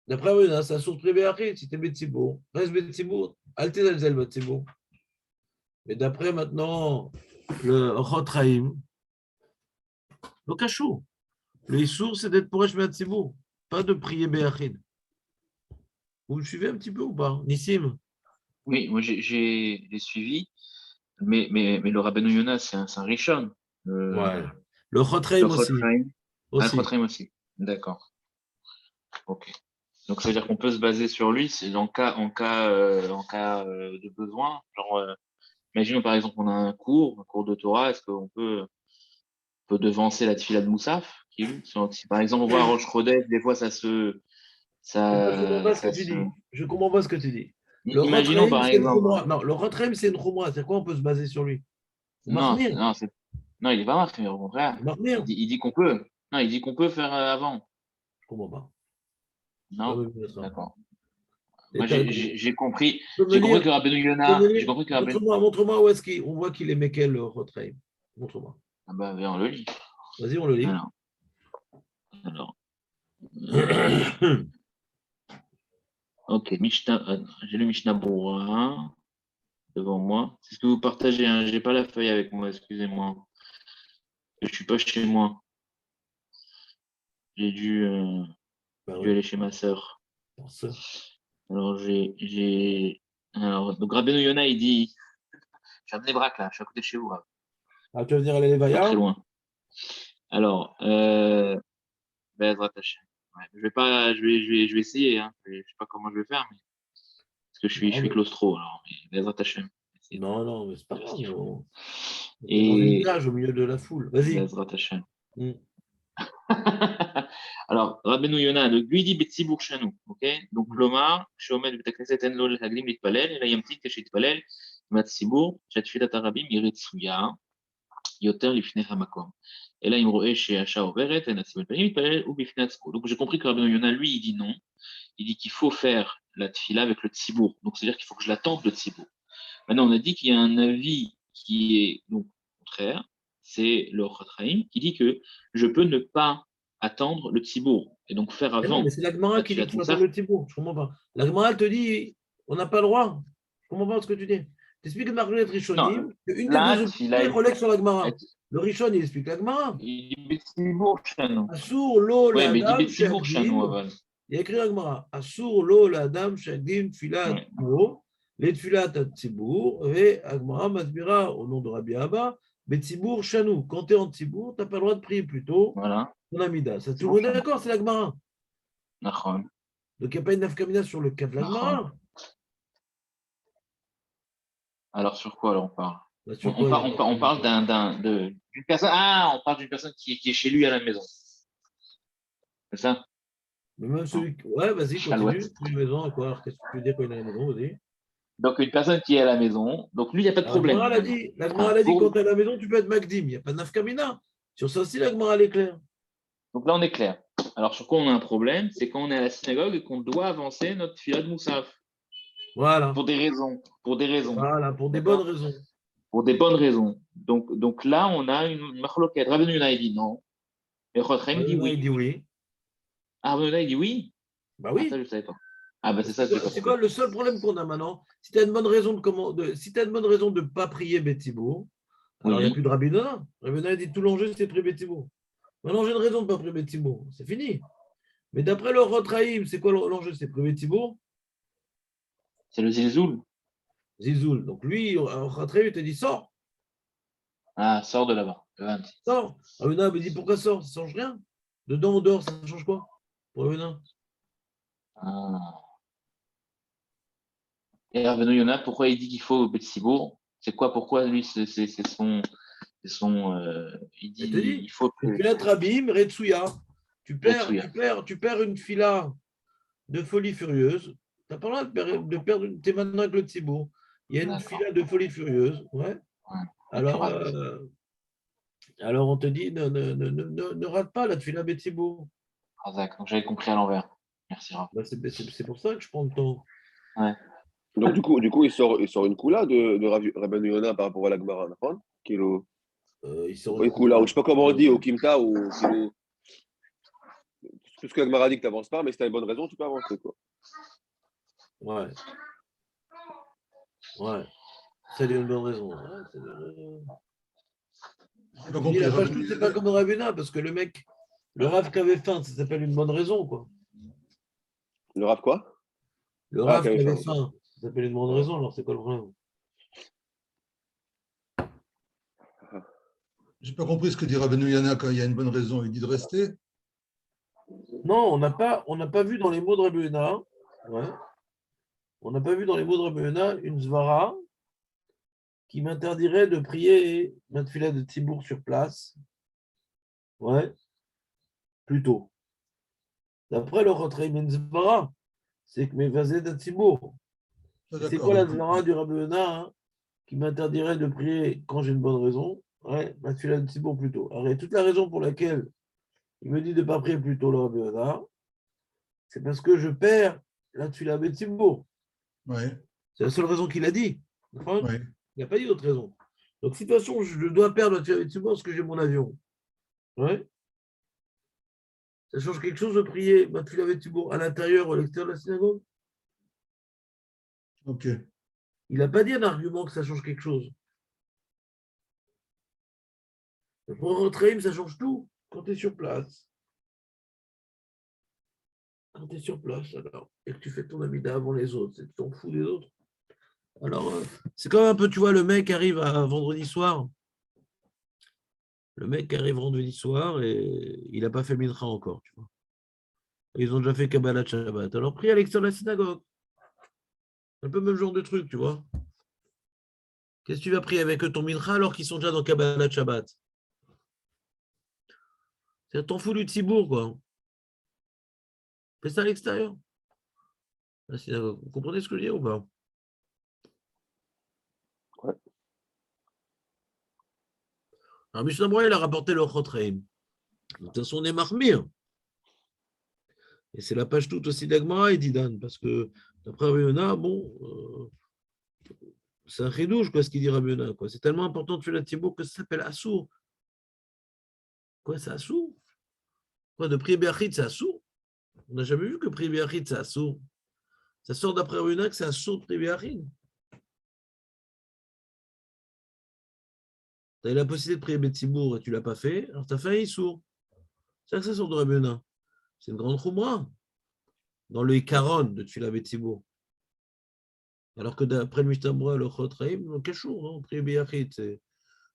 D'après Ravuna, c'est Assour Pri Be'achid, si t'es Betsibour. Reste Betsibour, Alte Zalzel Betsibour. Mais d'après maintenant, le Chotraïm, le Kachou, le Issour, c'est d'être pour Betsibour, pas de prier Be'achid. Vous me suivez un petit peu ou pas, Nissim? Oui, moi j'ai suivi, mais le Rabbeinu Yonah, c'est un Rishon. Ouais. Le Le Chotraïm aussi. Chotraim. Ah, le Aussi. Chotraim aussi. D'accord. Ok. Donc ça veut dire qu'on peut se baser sur lui, c'est en cas de besoin. Genre, imaginons par exemple on a un cours de Torah, est-ce qu'on peut devancer la tefila de Moussaf? Si par exemple on voit à Rosh Chodesh, des fois Moi, je comprends pas ce que ça tu se. dis. Je comprends pas ce que tu dis. Le Imaginons Chotraïm, par c'est une exemple. Khumra. Non, le Chotraïm, c'est une Khumra. C'est quoi on peut se baser sur lui? Ou Non, Mahmir. non, non, il est pas marqué, au contraire. Mahmir. Il dit qu'on peut. Non, il dit qu'on peut faire avant. Je comprends pas. Non? D'accord. Moi, j'ai compris. Tu peux me J'ai compris lire, que Rabbeinu tu peux me Yonah. J'ai lire. compris que Rabbeinu. Montre-moi où est-ce qu'on voit qu'il est Mekel, le Chotraïm. Montre-moi. Ah bah, viens, on le lit. Vas-y, on le lit. Alors. Ok, Mishnah, j'ai le Mishnah Berurah devant moi. C'est ce que vous partagez, hein. J'ai pas la feuille avec moi, excusez-moi. Je suis pas chez moi. J'ai Bah dû oui, aller chez ma sœur. pour ça. Alors alors, donc Rabbeinu Yonah, il dit, je suis à Bnei-Brak, là, je suis à côté de chez vous, là. Ah, tu vas venir à Pas l'Elevaya? très loin. Alors, Bezrat Hashem. Ouais, je vais essayer, hein. Je sais pas comment je vais faire, mais parce que je Non, suis claustro, alors, mais Bezrat Hashem. non, mais c'est pas Faire ce grave. qu'il faut. On est dans une Et cage au milieu de la foule. Vas-y. Bezrat Hashem. Mm. Alors, Rabbeinu Yonah, donc lui dit Betzibur Shanu, ok? Donc, Lomar, Shomed Betakneset En Lo Haglim Litpalel, et là, Yamtit Keshet Palel, Matzibur, Chatfilat Arabim, Yiritsuya, Yoter Lifne Hamakom. Et là, il me roe chez Hacha Overet, et Natsibel Palim, Litpalel, ou Bifne Atzko. Donc, j'ai compris que Rabbeinu Yonah, lui, il dit non. Il dit qu'il faut faire la tfila avec le tzibour. Donc, c'est-à-dire qu'il faut que je l'attende, le tzibour. Maintenant, on a dit qu'il y a un avis qui est donc contraire, c'est le Chotraim, qui dit que je peux ne pas attendre le tzibour et donc faire Mais non, mais avant c'est la Gemara la qui dit tfila qu'il de faut attendre Moussaf. le Tibour. Je comprends pas. La Gemara, elle te dit, on n'a pas le droit. Je comprends pas ce que tu dis. T'expliques de Marguerite Non, Rishonim, qu'une des là, deux opinions est relègue sur la Gemara. Le Rishon, il explique la Gemara. il dit tzibour chanou. Assour lo Oui, la mais il dit dame tzibour chanou, shagdim. aval. Il y a écrit la Gemara. Assour lo la dame shagdim filat Ouais. mo, les filat à Tzibour, et Agmara Masbira, au nom de Rabbi Abba, mais Tzibour chanou. Quand tu es en Tzibour, tu n'as pas le droit de prier plutôt Voilà. ton Amida. Ça, tout le Tzibour monde est chanou. d'accord, c'est la Gemara. Nachon. Donc, il n'y a pas une nafkamina sur le cas de la Nachon. Gemara. Alors, sur quoi alors on parle? Bah, sur quoi il y a pas On parle d'une personne. Ah, on parle d'une personne qui est chez lui à la maison. C'est ça? Mais même celui. Ouais, vas-y, Chalouette. continue. Tu es à la maison, à quoi? Alors, qu'est-ce que tu veux dire quand il est à la maison? Vas-y. Donc, une personne qui est à la maison. Donc, lui, il n'y a pas de Alors, problème. La Gemara, elle a dit Pour- quand tu es à la maison, tu peux être Magdim. Il n'y a pas de nafkamina. Sur ça aussi, la Gemara, elle est claire. Donc là, on est clair. Alors, sur quoi on a un problème? C'est quand on est à la synagogue et qu'on doit avancer notre fila de Moussaf. Voilà. Pour des raisons. Pour des raisons. Voilà, pour des D'accord? bonnes raisons. Pour des bonnes raisons. Donc là, on a une machloquette. Rabbeinu Yonah, il dit non. Et Chotraim dit Il oui. dit oui. Ah, Rabbeinu Yonah, il dit oui. Bah Ah, ça, je oui. ne savais pas. Ah, bah c'est ça que j'ai pas C'est compris. quoi le seul problème qu'on a maintenant? Si tu as une bonne raison si tu as une bonne raison de ne pas prier Betzibour, alors il n'y a Oui. plus de Rabbi Nona. Rabbi Nona dit tout l'enjeu, c'est prier Betzibour. Maintenant, j'ai une raison de ne pas prier Betzibour. C'est fini. Mais d'après le Rotraïm, c'est quoi l'enjeu? C'est prier Betzibour? C'est le zilzoul. Zizoul. Donc lui, Rotraïm, il te dit sors, Ah, sors de là-bas. sors. Rabbi Nona me dit pourquoi sors? Ça ne change rien. Dedans ou dehors, ça change quoi pour Rabbi Nona? Ah. Et Rabbeinu Yonah, pourquoi il dit qu'il faut Betsibour? C'est quoi? Pourquoi lui, c'est son. Il Il te dit dit, il faut que. tu fais un Trabim, Retsuya. Retsuya. Tu perds une fila de folie furieuse. Tu n'as pas le droit de perdre. Tu es maintenant avec le Tzibour. Il y a une D'accord. fila de folie furieuse. Ouais. Ouais. Alors, on te dit, ne rate pas la fila Betsibour. Ah, d'accord. Donc j'avais compris à l'envers. Merci, Raph. Bah, c'est pour ça que je prends le temps. Ouais. Donc, du coup, il sort une coula de Rabbeinu Yonah par rapport à la Gemara, d'accord? Il sort Une coula, ou je sais pas comment on dit, au Kimta, ou Tout ce que Agmara dit que tu n'avances pas, mais si tu as une bonne raison, tu peux avancer, quoi. Ouais. Ouais. C'est une bonne raison. Ouais, J'ai pas Il dit compris. la page toute, c'est pas comme Ravuna, parce que le mec, le Rav qui avait faim, ça s'appelle une bonne raison, quoi. Le Rav quoi? Le Ah, Rav qui qui avait avait faim. faim, ça s'appelle une bonne raison, alors c'est quoi le problème? J'ai pas compris ce que dit Rabbeinu Yana quand il y a une bonne raison. Il dit de rester. Non, on n'a pas vu dans les mots de Rabbi Yehuda, ouais, on n'a pas vu dans les mots de Rabbi Yehuda une svara qui m'interdirait de prier ma tefila de Tzibour sur place, ouais, plus tôt. D'après le Rotraim une svara, c'est que mes vasés de Tzibour. Ah, Et c'est d'accord. quoi la Donc, svara du Rabbi Yehuda qui m'interdirait de prier quand j'ai une bonne raison, ouais, ma tefila de Tzibour plus tôt. Alors, et toute la raison pour laquelle il me dit de ne pas prier plus tôt le Rabbi Yehuda, c'est parce que je perds la tefila de Tzibour. ouais, C'est la seule raison qu'il a dit. D'accord. ouais. Il n'a pas dit d'autre raison. Donc, de toute façon, je dois perdre la tefila de Tzibour parce que j'ai mon avion. Ouais. Ça change quelque chose de prier ma tefila de Tzibour à l'intérieur ou à l'extérieur de la synagogue? Ok. Il n'a pas dit un argument que ça change quelque chose. Pour rentrer, ça change tout quand tu es sur place. Quand tu es sur place, alors, et que tu fais ton amida avant les autres, c'est que tu t'en fous des autres. Alors, c'est quand même un peu, tu vois, le mec arrive à vendredi soir. Le mec arrive vendredi soir et il n'a pas fait mincha encore, tu vois. Ils ont déjà fait Kabbalah Shabbat. Alors, prie à l'extérieur de la synagogue. Un peu le même genre de truc, tu vois. Qu'est-ce que tu vas prier avec eux ton mincha alors qu'ils sont déjà dans Kabbalah Shabbat? C'est t'en fous du tzibour, quoi. Fais ça à l'extérieur. La synagogue. Vous comprenez ce que je veux dire ou pas? Ouais. Alors, Mishnah Berurah, il a rapporté le Chotreim. De toute façon, on est marmire. Et c'est la page toute aussi d'Agmara et d'Idan, parce que d'après Rabbi Yonah, bon, c'est un chidouche, quoi, ce qu'il dit Rabbi Yonah, quoi. C'est tellement important de faire la Tzibour que ça s'appelle Assour. Quoi, c'est Assour? Quoi, de prier Béachid, c'est Assour? On n'a jamais vu que prier Béachid, c'est Assour. Ça sort d'après Rabbi Yonah que c'est Assour de prier Béachid. Tu as eu la possibilité de prier Betzibour et tu ne l'as pas fait, alors tu as fait un Issour. C'est ça que ça sort de Rabbi Yonah. C'est une grande choumra dans le Ikaron de Tfila Betzibour. Alors que d'après le Mishnah Berurah, le Chotreim, le Kashour, non, prier Béachid, c'est.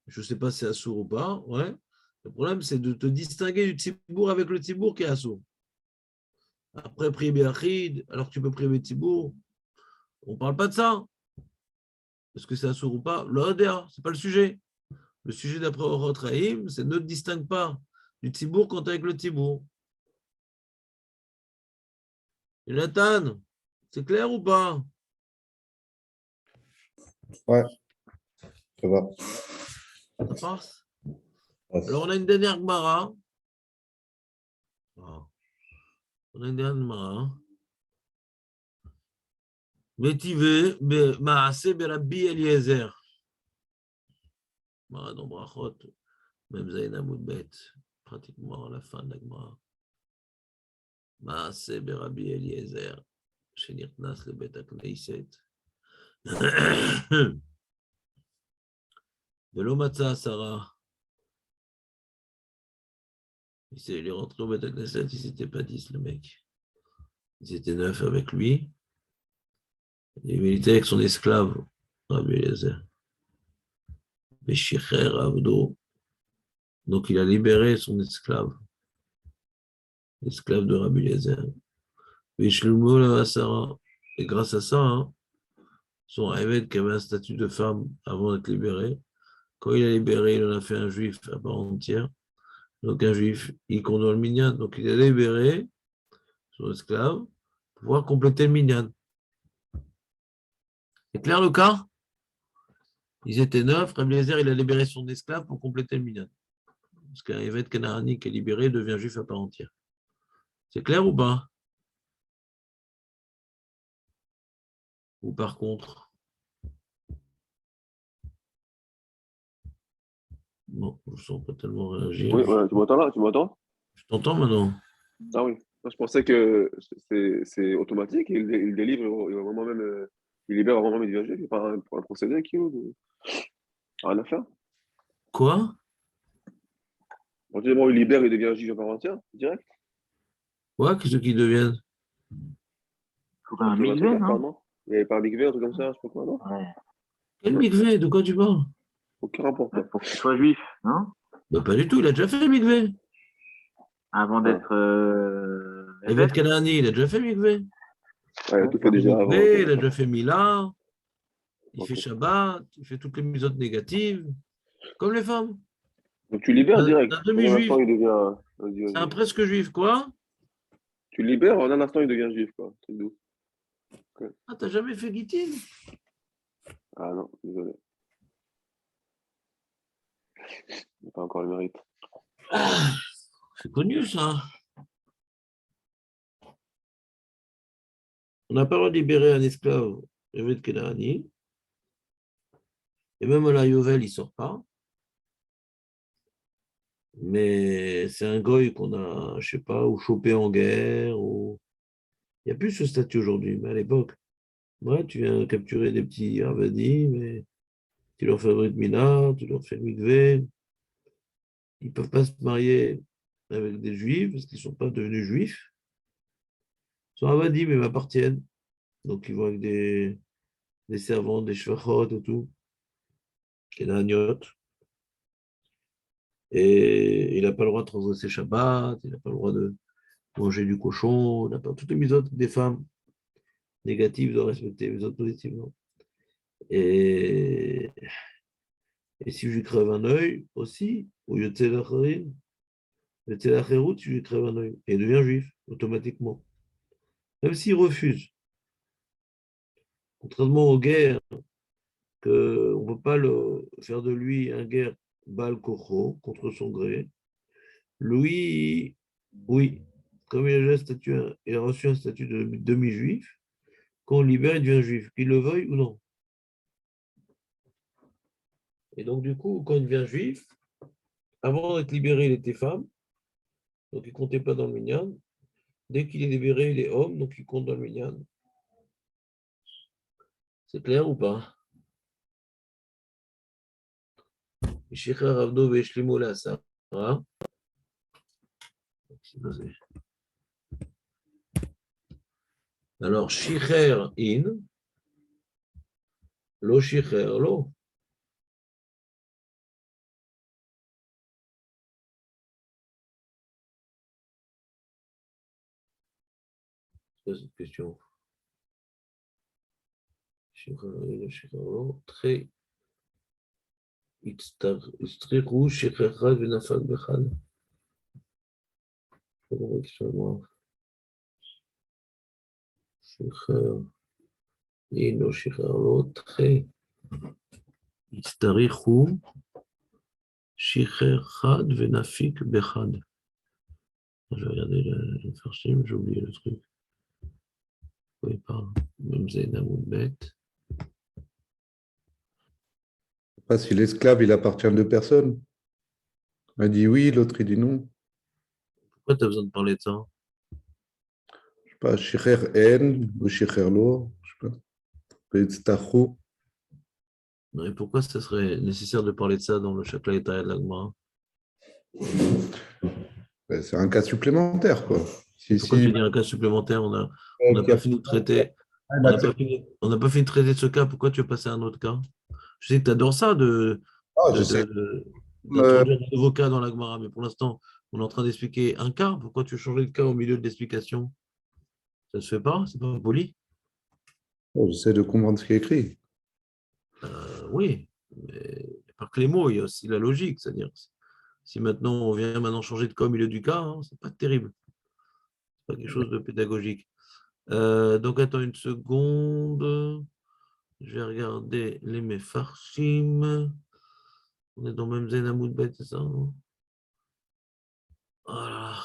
Je ne sais pas si c'est Assour ou pas. Ouais. Le problème, c'est de te distinguer du Tzibour avec le Tzibour qui est Assour. Après, prier Béachid, alors que tu peux prier Tzibour, on ne parle pas de ça. Est-ce que c'est Assour ou pas? L'Odéa, ce n'est pas le sujet. Le sujet d'après Orot Rahim, c'est ne te distingue pas du Tzibour quand tu es avec le Tzibour. Et Nathan, c'est clair ou pas? Ouais, ça va. Ça passe? Alors, on a une dernière Gemara. On a une dernière Gemara. Métivé, Maasé Berabbi Eliezer. Gemara dans Brachot, même Zayn Amoudbet, pratiquement à la fin de la Gemara. Maasé Berabbi Eliezer, Shenirtnas le Bet Akneiset. De l'Omatza Sarah. Il est rentré au Bet Akneiset, il n'était pas 10, le mec. Ils étaient 9 avec lui. Il était avec son esclave, Rabbi Eliezer. Beshicher Abdo. Donc il a libéré son esclave, l'esclave de Rabbi Eliezer. Vishlumo la Sarah. Et grâce à ça, hein, son Eved qui avait un statut de femme avant d'être libéré, quand il a libéré, il en a fait un juif à part entière. Donc un juif, il condamne le minyan. Donc il a libéré son esclave pour pouvoir compléter le minyan. C'est clair le cas? Ils étaient 9, Rabbi Eliezer, il a libéré son esclave pour compléter le minyan. Parce qu'un évêque canaani qui est libéré devient juif à part entière. C'est clair ou pas? Ou par contre? Bon, je ne sens pas tellement réagir. Oui, ouais, tu m'entends là? Tu m'entends? Je t'entends maintenant. Ah oui. Moi, je pensais que c'est automatique. Il délivre, il va vraiment même, il libère vraiment même, il devient juif. Il n'y a pas un procédé qui rien à faire. Quoi? On dit, bon, il libère, il devient juif à part entière, direct. Quoi? Qu'est-ce qu'ils deviennent? Pour un Il y avait un truc migvé, à faire, non? non? Il n'y avait pas un mikvé, un truc comme ça, je sais pas quoi, non? Ouais. Quel mikvé? De quoi tu parles? Aucun rapport, quoi. Pour qu'il soit juif, non? Bah, pas du tout, il a déjà fait le mikvé. Avant Ah. d'être Evet évêque. Kanani, il a déjà fait le mikvé. Ouais, il a tout fait Il fait déjà avant. Ok, mikvé, il a déjà d'accord. fait Mila, il fait Ok. Shabbat, il fait toutes les misotes négatives, comme les femmes. Donc tu libères direct. Un En un instant, demi-juif, il devient, il devient c'est un juif. presque juif, quoi? Tu libères, en un instant, il devient juif, quoi. C'est doux. Ok. Ah, t'as jamais fait Gittin? Ah non, désolé. Il n'a pas encore le mérite. Ah, c'est connu, ça. On n'a pas le droit de libérer un esclave, Evet Kanani, et même la Yovel, il ne sort pas. Mais c'est un goy qu'on a, je sais pas, ou chopé en guerre, ou... Il n'y a plus ce statut aujourd'hui, mais à l'époque, ouais, tu viens capturer des petits Ravadi, mais tu leur fais le Brit Mila, tu leur fais le mikvé, ils ne peuvent pas se marier avec des juifs parce qu'ils ne sont pas devenus juifs. Ils sont Ravadi, mais ils m'appartiennent. Donc ils vont avec des servantes, des shvachot et tout, des agnottes. Et il n'a pas le droit de transgresser Shabbat, il n'a pas le droit de manger du cochon, il n'a pas toutes les misotes des femmes négatives de respecter, les autres positives, non. Et, et si je lui crève un œil aussi, au lieu de Tzelacharine, le Tzelachérout, si je lui crève un œil, et il devient juif, automatiquement. Même s'il refuse. Contrairement aux guerres, que on ne peut pas faire de lui un guerre Baal Kocho, contre son gré. Lui, oui, comme il a reçu un statut de demi-juif, quand on le libère, il devient juif, qu'il le veuille ou non. Et donc, du coup, quand il devient juif, avant d'être libéré, il était femme, donc il ne comptait pas dans le minyan. Dès qu'il est libéré, il est homme, donc il compte dans le minyan. C'est clair ou pas? Shicher Avdo Veshlimo la Sarah. Alors, Shicher in, lo Shicher lo. C'est cette question. Shicher in, lo Shicher lo. Très. Istrichu Shicher Chad Venafal Bechad. Shicher in, lo Shicher lo. Très. Istrichu Shicher Chad Venafik Bechad. Je vais regarder le farshim, j'ai oublié le truc. Oui, pardon. Même Zainamoud bête. Pas si l'esclave, il appartient à deux personnes. Un dit oui, l'autre, il dit non. Pourquoi tu as besoin de parler de ça? Je sais pas, shicher en ou shicher lo, je sais pas. Betztachu. Et pourquoi ce serait nécessaire de parler de ça dans le Shakla et de la Gemara? Ben, c'est un cas supplémentaire, quoi. Pourquoi tu Si, dis un cas supplémentaire? On n'a pas fini de traiter. On n'a pas fini de traiter ce cas. Pourquoi tu veux passer à un autre cas? Je sais que tu adores ça ah, je sais. Euh, d'introduire de nouveaux cas dans la Gemara, mais pour l'instant, on est en train d'expliquer un cas. Pourquoi tu veux changer de cas au milieu de l'explication? Ça ne se fait pas? C'est pas poli? J'essaie de comprendre ce qui est écrit. Oui, mais pas que les mots, il y a aussi la logique. C'est-à-dire, si maintenant on vient maintenant changer de cas au milieu du cas, hein, c'est pas terrible. C'est pas quelque chose de pédagogique. Donc, attends une seconde. Je vais regarder les Mefarshim. On est dans même Zen Bet, c'est ça, hein? Voilà.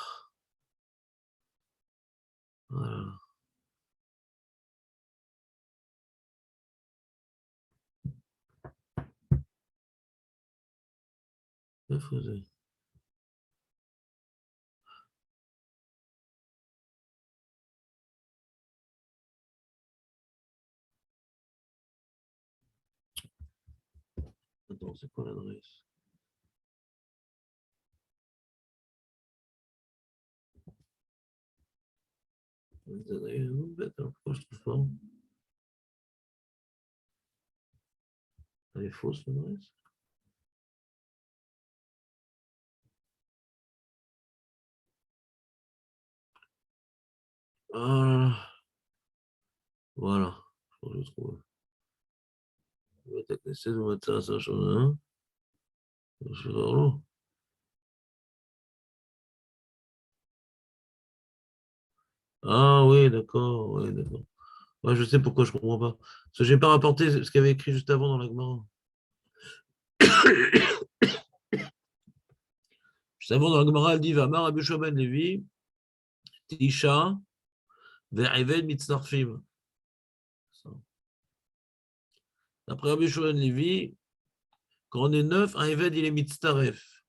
Voilà. Que faisait c'est quoi l'adresse? Pourquoi je trouve pas? Elle est fausse l'adresse. Ah, voilà, faut que je le trouve. Essayer de mettre ça, ça, chose, hein. Ah oui, d'accord, oui, d'accord. Ouais, je sais pourquoi je ne comprends pas. Parce que je n'ai pas rapporté ce qu'il y avait écrit juste avant dans la Gemara. Juste avant dans la Gemara, elle dit Vamar Rabbi Shua ben Levi, Tisha, Ve'eved Mitzarfim. D'après Rabbi Shua ben Levi, quand on est 9, un Eved, il est Mitzaref.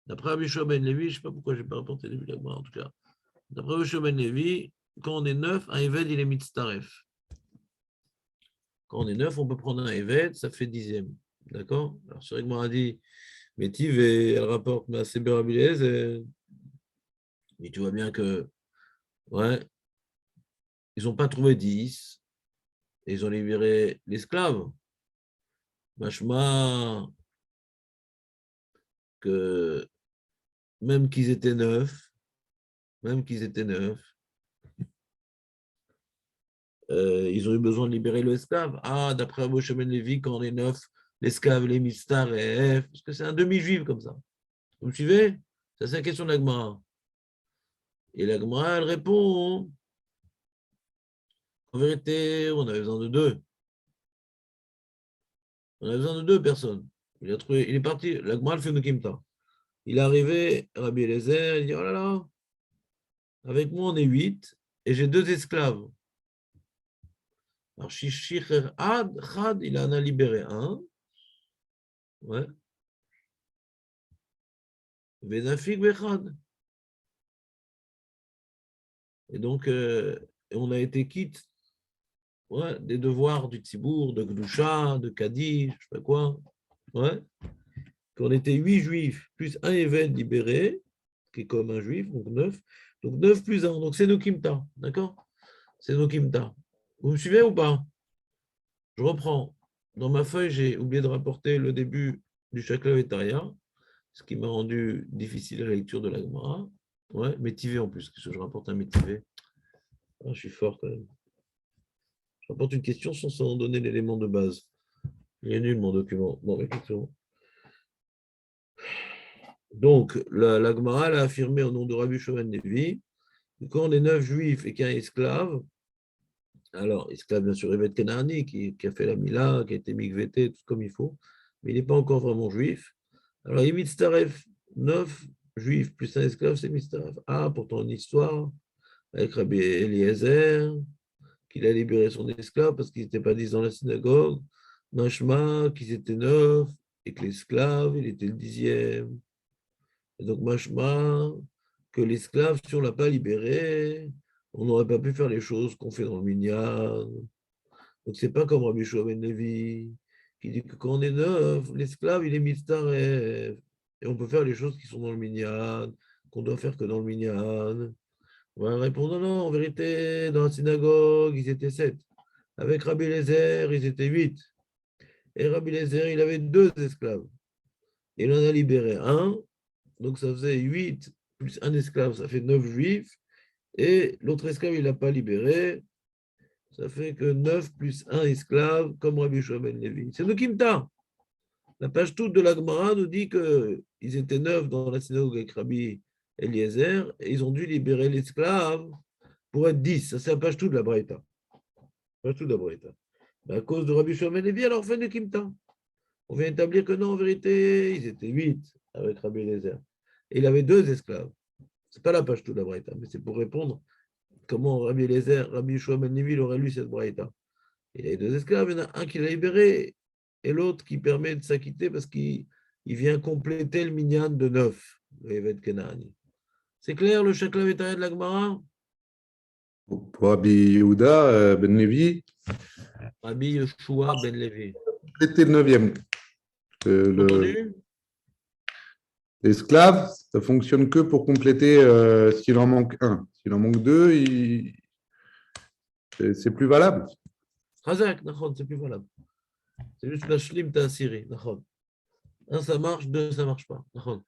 D'après Rabbi Shua ben Levi, je ne sais pas pourquoi je n'ai pas rapporté le début de la Gemara en tout cas. D'après Rabbi Shua ben Levi, quand on est 9, un Eved, il est Mitzaref. Quand on est 9, on peut prendre un Eved, ça fait 10e. D'accord? Alors, c'est vrai que Gemara dit Métiv et elle rapporte Maaseh Rabbi Eliezer. Mais tu vois bien que, ouais, ils n'ont pas trouvé 10 et ils ont libéré l'esclave. Machma, que même qu'ils étaient 9, ils ont eu besoin de libérer l'esclave. Ah, d'après Moshe Ben Levi, quand on est 9, l'esclave, les mistar et F, parce que c'est un demi-juif comme ça. Vous me suivez? Ça, c'est la question de l'Agmara. Et l'Agmara, elle répond, en vérité, on avait besoin de 2. On a besoin de 2 personnes. Il est parti, l'Agmara fait une kimta. Il est arrivé, Rabbi Eliezer, il dit, oh là là, avec moi on est 8 et j'ai 2 esclaves. Alors, Shishir Had, il en a libéré un. Ouais. Venafik Bechad. Et donc, on a été quitte, ouais, des devoirs du Tzibour, de Gdusha, de Kadi, je sais pas quoi. Ouais. Qu'on était 8 juifs, plus un évêque libéré, qui est comme un juif, donc 9. Donc 9 plus 1, donc c'est nos Kimta, d'accord? C'est nos Kimta. Vous me suivez ou pas? Je reprends. Dans ma feuille, j'ai oublié de rapporter le début du Shaklavetaya, ce qui m'a rendu difficile la lecture de la Gemara. Ouais, métivé en plus, qu'est-ce que je rapporte un métivé? Ah, je suis fort quand même. Je rapporte une question sans donner l'élément de base. Il est nul mon document. Bon, effectivement. Donc, la Gemara a affirmé au nom de Rabbi Shoman Levi que quand on est 9 juifs et qu'il y a un esclave, alors, esclave bien sûr, Evet Kenani, qui a fait la Mila, qui a été mikvété, tout comme il faut, mais il n'est pas encore vraiment juif. Alors, il est Mitzaref, 9 juifs plus un esclave, c'est Mitzaref. Ah, pourtant, une histoire avec Rabbi Eliezer, qu'il a libéré son esclave parce qu'ils n'étaient pas 10 dans la synagogue. Mashma, qu'ils étaient 9, et que l'esclave, il était le 10e. Et donc, Mashma, que l'esclave, si on ne l'a pas libéré, on n'aurait pas pu faire les choses qu'on fait dans le minyan. Donc, ce n'est pas comme Rabbi Shua ben Levi, qui dit que quand on est 9, l'esclave, il est mitzaref. Et on peut faire les choses qui sont dans le minyan, qu'on doit faire que dans le minyan. On va répondre non, en vérité, dans la synagogue, ils étaient 7. Avec Rabbi Eliezer, ils étaient 8. Et Rabbi Eliezer, il avait 2 esclaves. Il en a libéré un, donc ça faisait 8 plus un esclave, ça fait 9 juifs. Et l'autre esclave, il ne l'a pas libéré. Ça fait que 9 plus un esclave, comme Rabbi Shua ben Levi. C'est le Kimta. La page toute de la Gemara nous dit qu'ils étaient 9 dans la synagogue avec Rabbi Eliezer et ils ont dû libérer l'esclave pour être 10. Ça, c'est la page toute de la Braïta. Page toute de la Braïta. À cause de Rabbi Shua ben Levi, alors on fait le Kimta. On vient établir que non, en vérité, ils étaient 8 avec Rabbi Eliezer. Et il avait 2 esclaves. Ce n'est pas la page toute de la Braïta, mais c'est pour répondre comment Rabbi Eliezer, Rabbi Shua ben Levi, aurait lu cette Braïta. Il a 2 esclaves, il y en a un qui l'a libéré et l'autre qui permet de s'acquitter parce qu'il vient compléter le minyan de 9, le Evet Kenani. C'est clair le Shaklavetaya de la Gemara? Pour Rabbi Yehuda, Ben Levi, Rabbi Yeshua ben Levi. compléter le 9e. Entendu? L'esclave, ça fonctionne que pour compléter s'il en manque un. S'il en manque deux, c'est plus valable. Chazak, Nahon, c'est plus valable. C'est juste la shlim ta Syrie, Nahon. Un, ça marche, deux, ça marche pas. Nahon.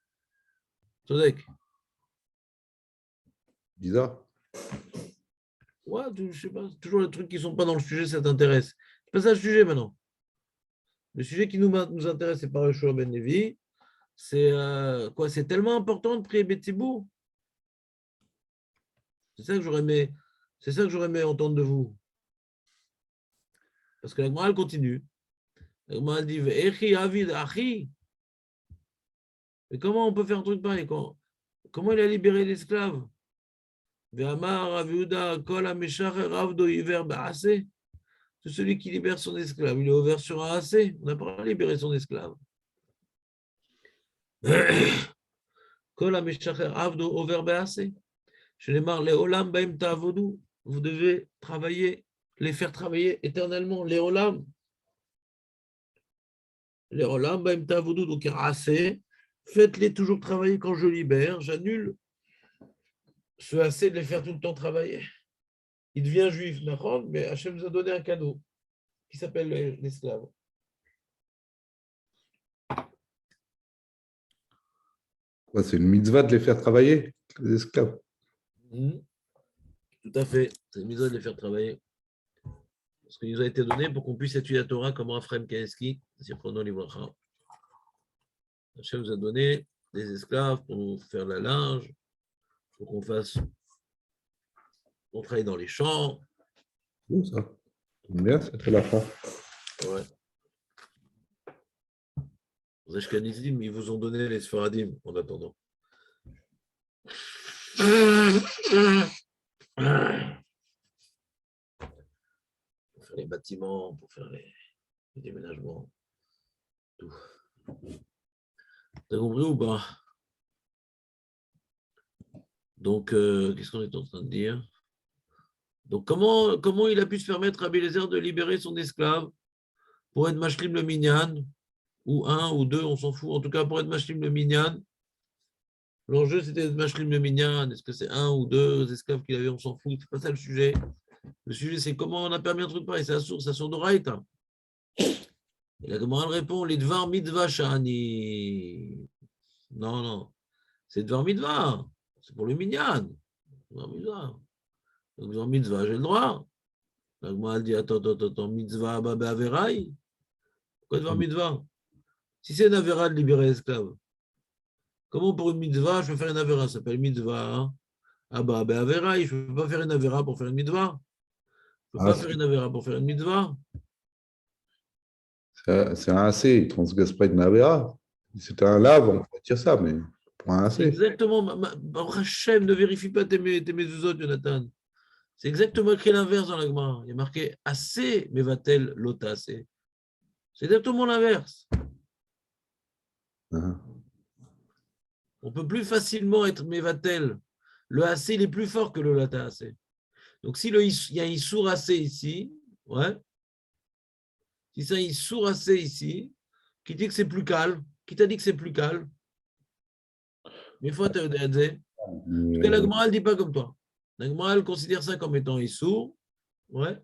Tzodek. Bizarre. Ouais, je sais pas, toujours les trucs qui sont pas dans le sujet, ça t'intéresse. C'est pas ça le sujet maintenant. Le sujet qui nous intéresse, c'est pas Yoshua Ben Levi. C'est quoi? C'est tellement important de prier Betsibou. C'est ça que j'aurais aimé, c'est ça que j'aurais aimé entendre de vous. Parce que la Gemara, elle continue. La Gemara, elle dit Ve'echi avid achi. Mais comment on peut faire un truc pareil? Comment il a libéré l'esclave? Ve'amar Rav Yehuda kol hameshacher avdo iver ba'aseh. Tout celui qui libère son esclave, il est ouvert sur un assez. On n'a pas libéré son esclave. Kol hameshacher avdo over ba'aseh. Je les marre, les olam baim ta'avodu. Vous devez travailler, les faire travailler éternellement. Les olam. Les olam baim ta'avodu. Donc, assez. Faites-les toujours travailler quand je libère. J'annule ce assez de les faire tout le temps travailler. Il devient juif, mais Hachem nous a donné un cadeau qui s'appelle l'esclave. C'est une mitzvah de les faire travailler, les esclaves. Tout à fait. C'est une mitzvah de les faire travailler. Parce qu'il nous a été donné pour qu'on puisse étudier la Torah comme Raphaël Kaneski, Zichrono Livracha. Hachem nous a donné des esclaves pour nous faire la linge, pour qu'on travaille dans les champs. Bon, ça. Tombe bien, c'est très la fin. Ouais. Les Ashkenazim, ils vous ont donné les Sfaradim en attendant. Pour faire les bâtiments, pour faire les déménagements, tout. T'as compris ou pas? Donc, qu'est-ce qu'on est en train de dire? Donc, comment il a pu se permettre à Bélézer de libérer son esclave pour être Mashlim le Minyan, ou un ou deux, on s'en fout, en tout cas pour être Mashlim le Minyan. L'enjeu, c'était de Mashlim le Minyan. Est-ce que c'est un ou deux esclaves qu'il avait? On s'en fout, c'est pas ça le sujet. Le sujet, c'est comment on a permis un truc pareil. C'est la source d'Oraïta. Et la Gemara répond, les Dvar Mitzvah Shani. Non, c'est Dvar Mitzvah. C'est pour le Minyan. Dvar Mitzvah. Donc, Dvar Mitzvah, j'ai le droit. La Gemara dit, attends, Mitzvah Abba Averai. Pourquoi Dvar Mitzvah? Si c'est une Avera de libérer l'esclave, comment pour une Mitzvah, je peux faire une Avera? Ça s'appelle Mitzvah. Hein? Abba Averai, je ne peux pas faire une Avera pour faire une Mitzvah. Je ne peux pas faire une Avera pour faire une Mitzvah. C'est un assez, il ne transgresse pas une Avera. C'était un lave, on pourrait dire ça, mais pour un assez. Exactement. Hachem, ne vérifie pas tes mezuzot, Jonathan. C'est exactement écrit l'inverse dans la Gemara. Il y a marqué assez, mais va-t-elle l'ota assez? C'est exactement l'inverse. On peut plus facilement être mevatel. Le assez, il est plus fort que le lata assez. Donc, si il y a un issour assez ici, ouais. Si c'est un issour assez ici, qui dit que c'est plus calme, qui t'a dit que c'est plus calme? Mais il faut te dire. Parce que la Gemara ne dit pas comme toi. La Gemara, elle considère ça comme étant issour, ouais.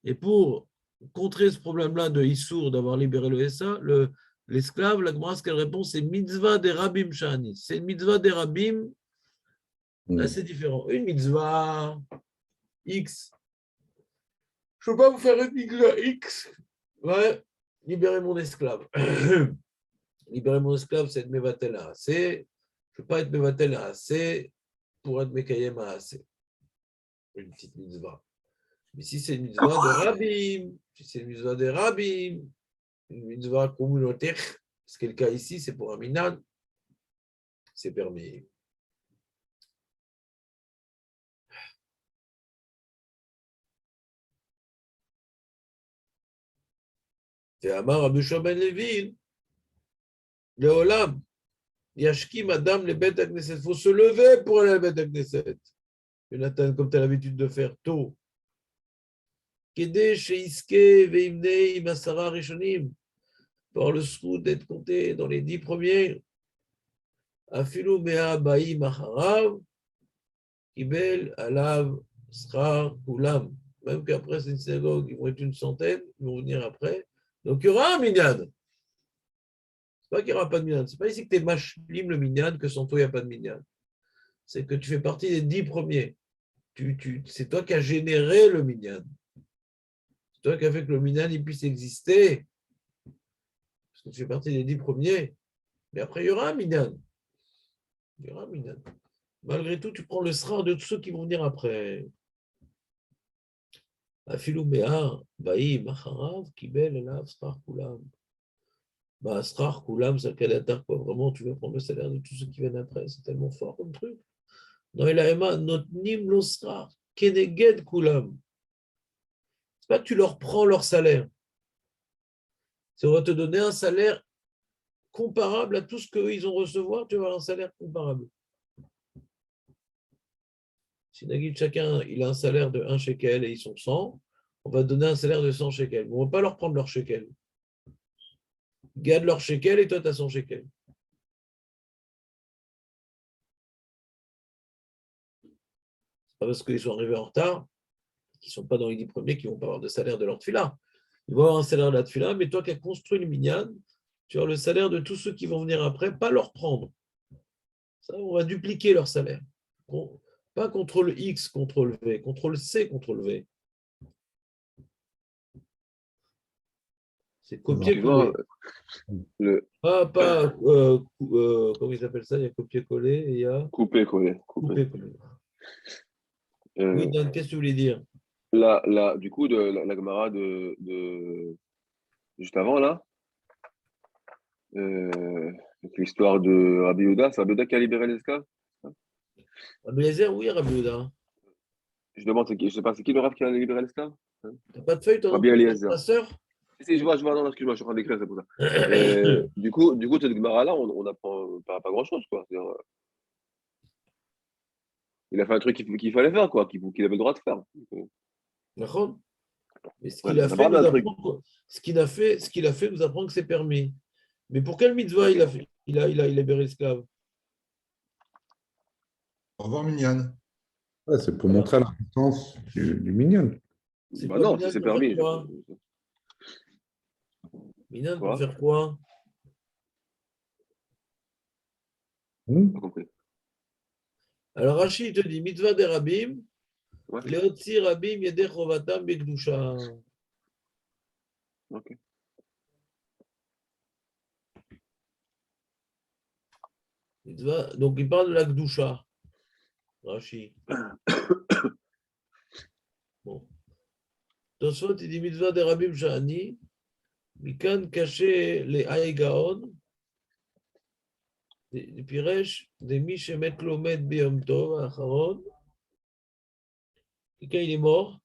Et pour contrer ce problème-là de issour, d'avoir libéré le SA, l'esclave, la Gemara, ce qu'elle répond, c'est mitzvah des rabim shani. C'est une mitzvah des rabim. Là, c'est différent. Une mitzvah X. Je ne peux pas vous faire une mitzvah X. Ouais, libérer mon esclave. Libérer mon esclave, c'est être mevatel à assez. Je ne peux pas être mevatel à assez pour être mekayem à assez. Une petite mitzvah. Mais si c'est une mitzvah de rabim, si c'est une mitzvah des rabim, une mitzvah communautaire, ce qui est le cas ici, c'est pour un minad, c'est permis. Et Amar Rabbi Shua ben Levi, le Olam, Yashki, madame, les bêtes à Knesset. Il faut se lever pour aller à la bête à Knesset. Jonathan, comme tu as l'habitude de faire tôt. Kede Sheiske Veimnei Masara Rishonim. pour avoir le sou d'être compté dans les 10 premiers. Afilu mea baim acharav, kibel alav srar kulam. Même qu'après c'est une synagogue, ils vont être une centaine, ils vont venir après. Donc il y aura un minyan. C'est pas qu'il n'y aura pas de minyan. C'est pas ici que tu es mashlim le minyan, que sans toi il n'y a pas de minyan. C'est que tu fais partie des 10 premiers. C'est toi qui as généré le minyan. C'est toi qui as fait que le minyan il puisse exister. Parce que tu fais partie des 10 premiers. Mais après, il y aura un minyan. Il y aura un minyan. Malgré tout, tu prends le srar de tous ceux qui vont venir après. Afilou mea, baïm, acharav, kibel, elav, srar kulam. Bah, srar kulam, c'est kalatar, quoi. Vraiment, tu vas prendre le salaire de tous ceux qui viennent après. C'est tellement fort comme truc. Dans Elaema, notnim lo srar, keneged kulam. C'est pas que tu leur prends leur salaire. C'est on va te donner un salaire comparable à tout ce qu'ils ont recevoir, tu vas avoir un salaire comparable. Si Nagid, chacun il a un salaire de 1 shekel et ils sont 100, on va donner un salaire de 100 shekels. On ne va pas leur prendre leur shekel. Garde leur shekel et toi, tu as 100 shekels. C'est pas parce qu'ils sont arrivés en retard, qu'ils ne sont pas dans les 10 premiers, qu'ils ne vont pas avoir de salaire de leur tefila. Ils vont avoir un salaire de la tefila, mais toi qui as construit le minyan, tu as le salaire de tous ceux qui vont venir après, pas leur prendre. Ça, on va dupliquer leur salaire. Pas CTRL X, CTRL V, CTRL C, CTRL V. C'est copier-coller. Pas comment ils appellent ça? Il y a copier-coller et il y a Couper-coller. couper-coller. Oui, Dan, qu'est-ce que tu voulais dire? Du coup, la Gemara de juste avant, là, l'histoire de Rabbi Yehuda, c'est Rabbi Yehuda qui a libéré l'esclave? Rabbi Eliezer, oui, Rabbi Yehuda. Je demande, je sais pas, c'est qui le Rav qui a libéré l'esclave? T'as pas de feuille, toi, Rabbi Eliezer. ta sœur? Si, je vois, non, excuse-moi, je suis en train d'écrire, c'est pour ça. Du coup, cette Gemara-là, on apprend pas grand-chose, quoi. Il a fait un truc qu'il fallait faire, quoi, qu'il avait le droit de faire. D'accord. Mais ce Ouais, qu'il a ça fait, parle nous d'un truc. apprend, ce qu'il a fait nous apprend que c'est permis. Mais pour quelle mitzvah il a libéré l'esclave? Au revoir, Mignane. Ouais, c'est pour montrer l'importance du minyan. C'est Bah quoi, non, Minan, si c'est pour faire permis. quoi? Minan, pour Quoi? faire quoi? Hmm. Pas compris. Alors Rachid il te dit mitzvah des rabim, Ouais, leotzi rabim yedeh chovatam bekdusha. ok. Mitzvah, donc il parle de la kdusha, Rachid. Bon. Tosfot il dit mitzvah des rabim shani, mikan caché les haïgaon, des piresh, des mishemet lomet biyom tov, acharon. Quelqu'un il est mort.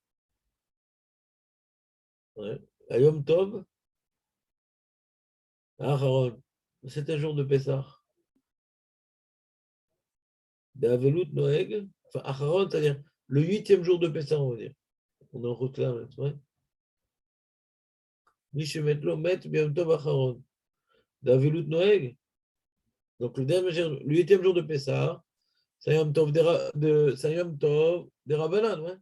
Ouais. À Yom Tov, à Aharon. C'est un jour de Pessah. D'Avelut Noeg, enfin Aharon, c'est-à-dire le 8e jour de Pessah, on va dire. On en reclame, c'est vrai. Mishemetlo met Yom Tov Aharon. D'Avelut Noeg. Donc le 8e jour de Pessah, c'est Yom Tov des Rabbanan, ouais.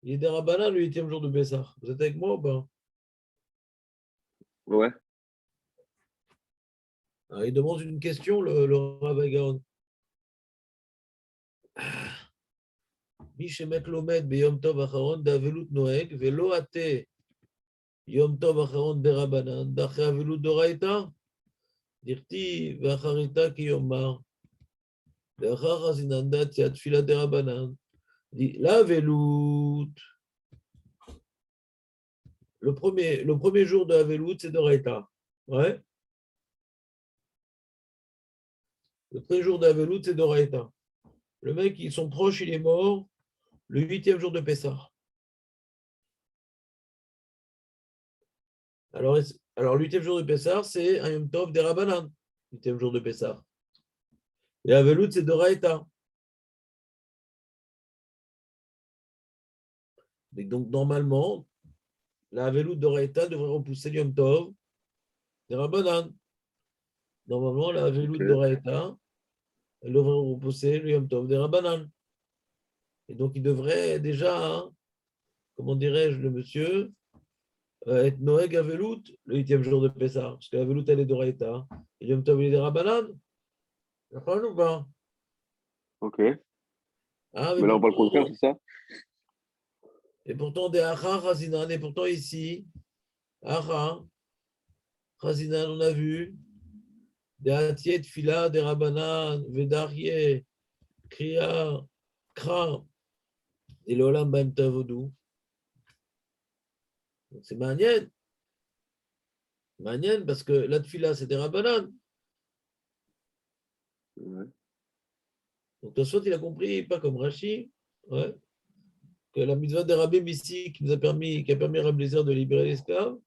Il est des Rabbanan le 8e jour de Pessah. Vous êtes avec moi ou pas? Ouais. Alors, il demande une question, le Rav Gaon. מי שמת לומד ביום טוב אחרון דאבלות נוהג, ולא עתה יום טוב אחרון דרבנן, דאחרי אבלות דורייתא, דכתיב ואחריתה כיומר, ואחר חזינן דתיה תפילה דרבנן, l'avelut. Le premier jour de Avelut, c'est Doraita. Ouais. Le premier jour d'Avelut, c'est Doraita. Le mec, ils sont proches, il est mort le 8e jour de Pessah. Alors le 8e jour de Pessah, c'est un Yom Tov des Rabbanan, 8e jour de Pessah. Et Avelut, c'est Doraita. Et donc, normalement, la Avelout d'Oraita devrait repousser le Yom Tov des Rabbanan. Normalement, la Avelout Ok. d'Oraita, elle devrait repousser le Yom Tov des Rabbanan. Et donc, il devrait déjà, hein, comment dirais-je, le monsieur, être Noeg Avelout le 8e jour de Pessah. Parce que l'Avelout, elle est d'Oraita. Et le Yom Tov, il est des Rabbanan. D'accord ou pas? Ok. Ah, Mais là, on parle le contraire, c'est ça? et pourtant, des Acha, Chazinan, et pourtant ici, Acha, Chazinan, on a vu, des Atiet, Fila, des Rabbanan, Vedarie, Kriya, Kra, et l'Olam Baim Tavodou. Donc c'est Manienne. Manienne, parce que la Tfila, c'est des Rabbanan. Ouais. Donc, Tosfot, il a compris, pas comme Rashi, ouais, que la mitzvah des rabbins ici, qui a permis à Rabbi Eliezer de libérer l'esclave,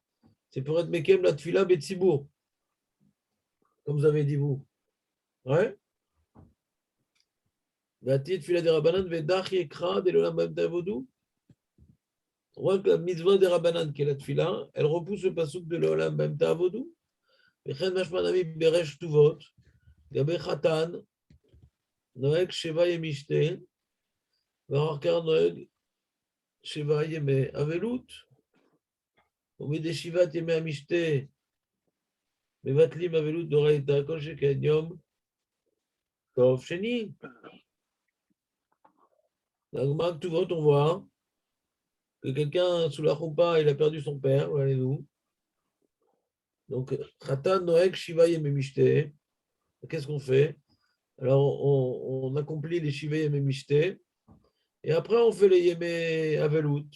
c'est pour être Mekem la Tfila Betsibour, comme vous avez dit vous. Ouais. Vati Tfila des Rabbanan, Vedach Yekra, de l'Olam Baim Tavodou. On voit que la mitzvah des Rabbanan, qui est la Tfila, elle repousse le pasouk de l'Olam Baim Tavodou. Vechen Mashmanami Beresh Tuvot, Gabe Khatan, Noek Sheva Yemishte, Varakar Noeg Sheva Yeme Avelut, Umideshivat Yeme Amishte, Mevatlim Avelut Doraita, Kol Sheken Yom, Tov Sheni. Dans le Gemara Tuvot, on voit que quelqu'un sous la choupa, il a perdu son père, voyez-vous. Donc, Khatan Noek Shiva Yeme Mishte. Qu'est-ce qu'on fait? Alors, on accomplit les Shiva Yeme Mishte. Et après, on fait les Yeme Avelut.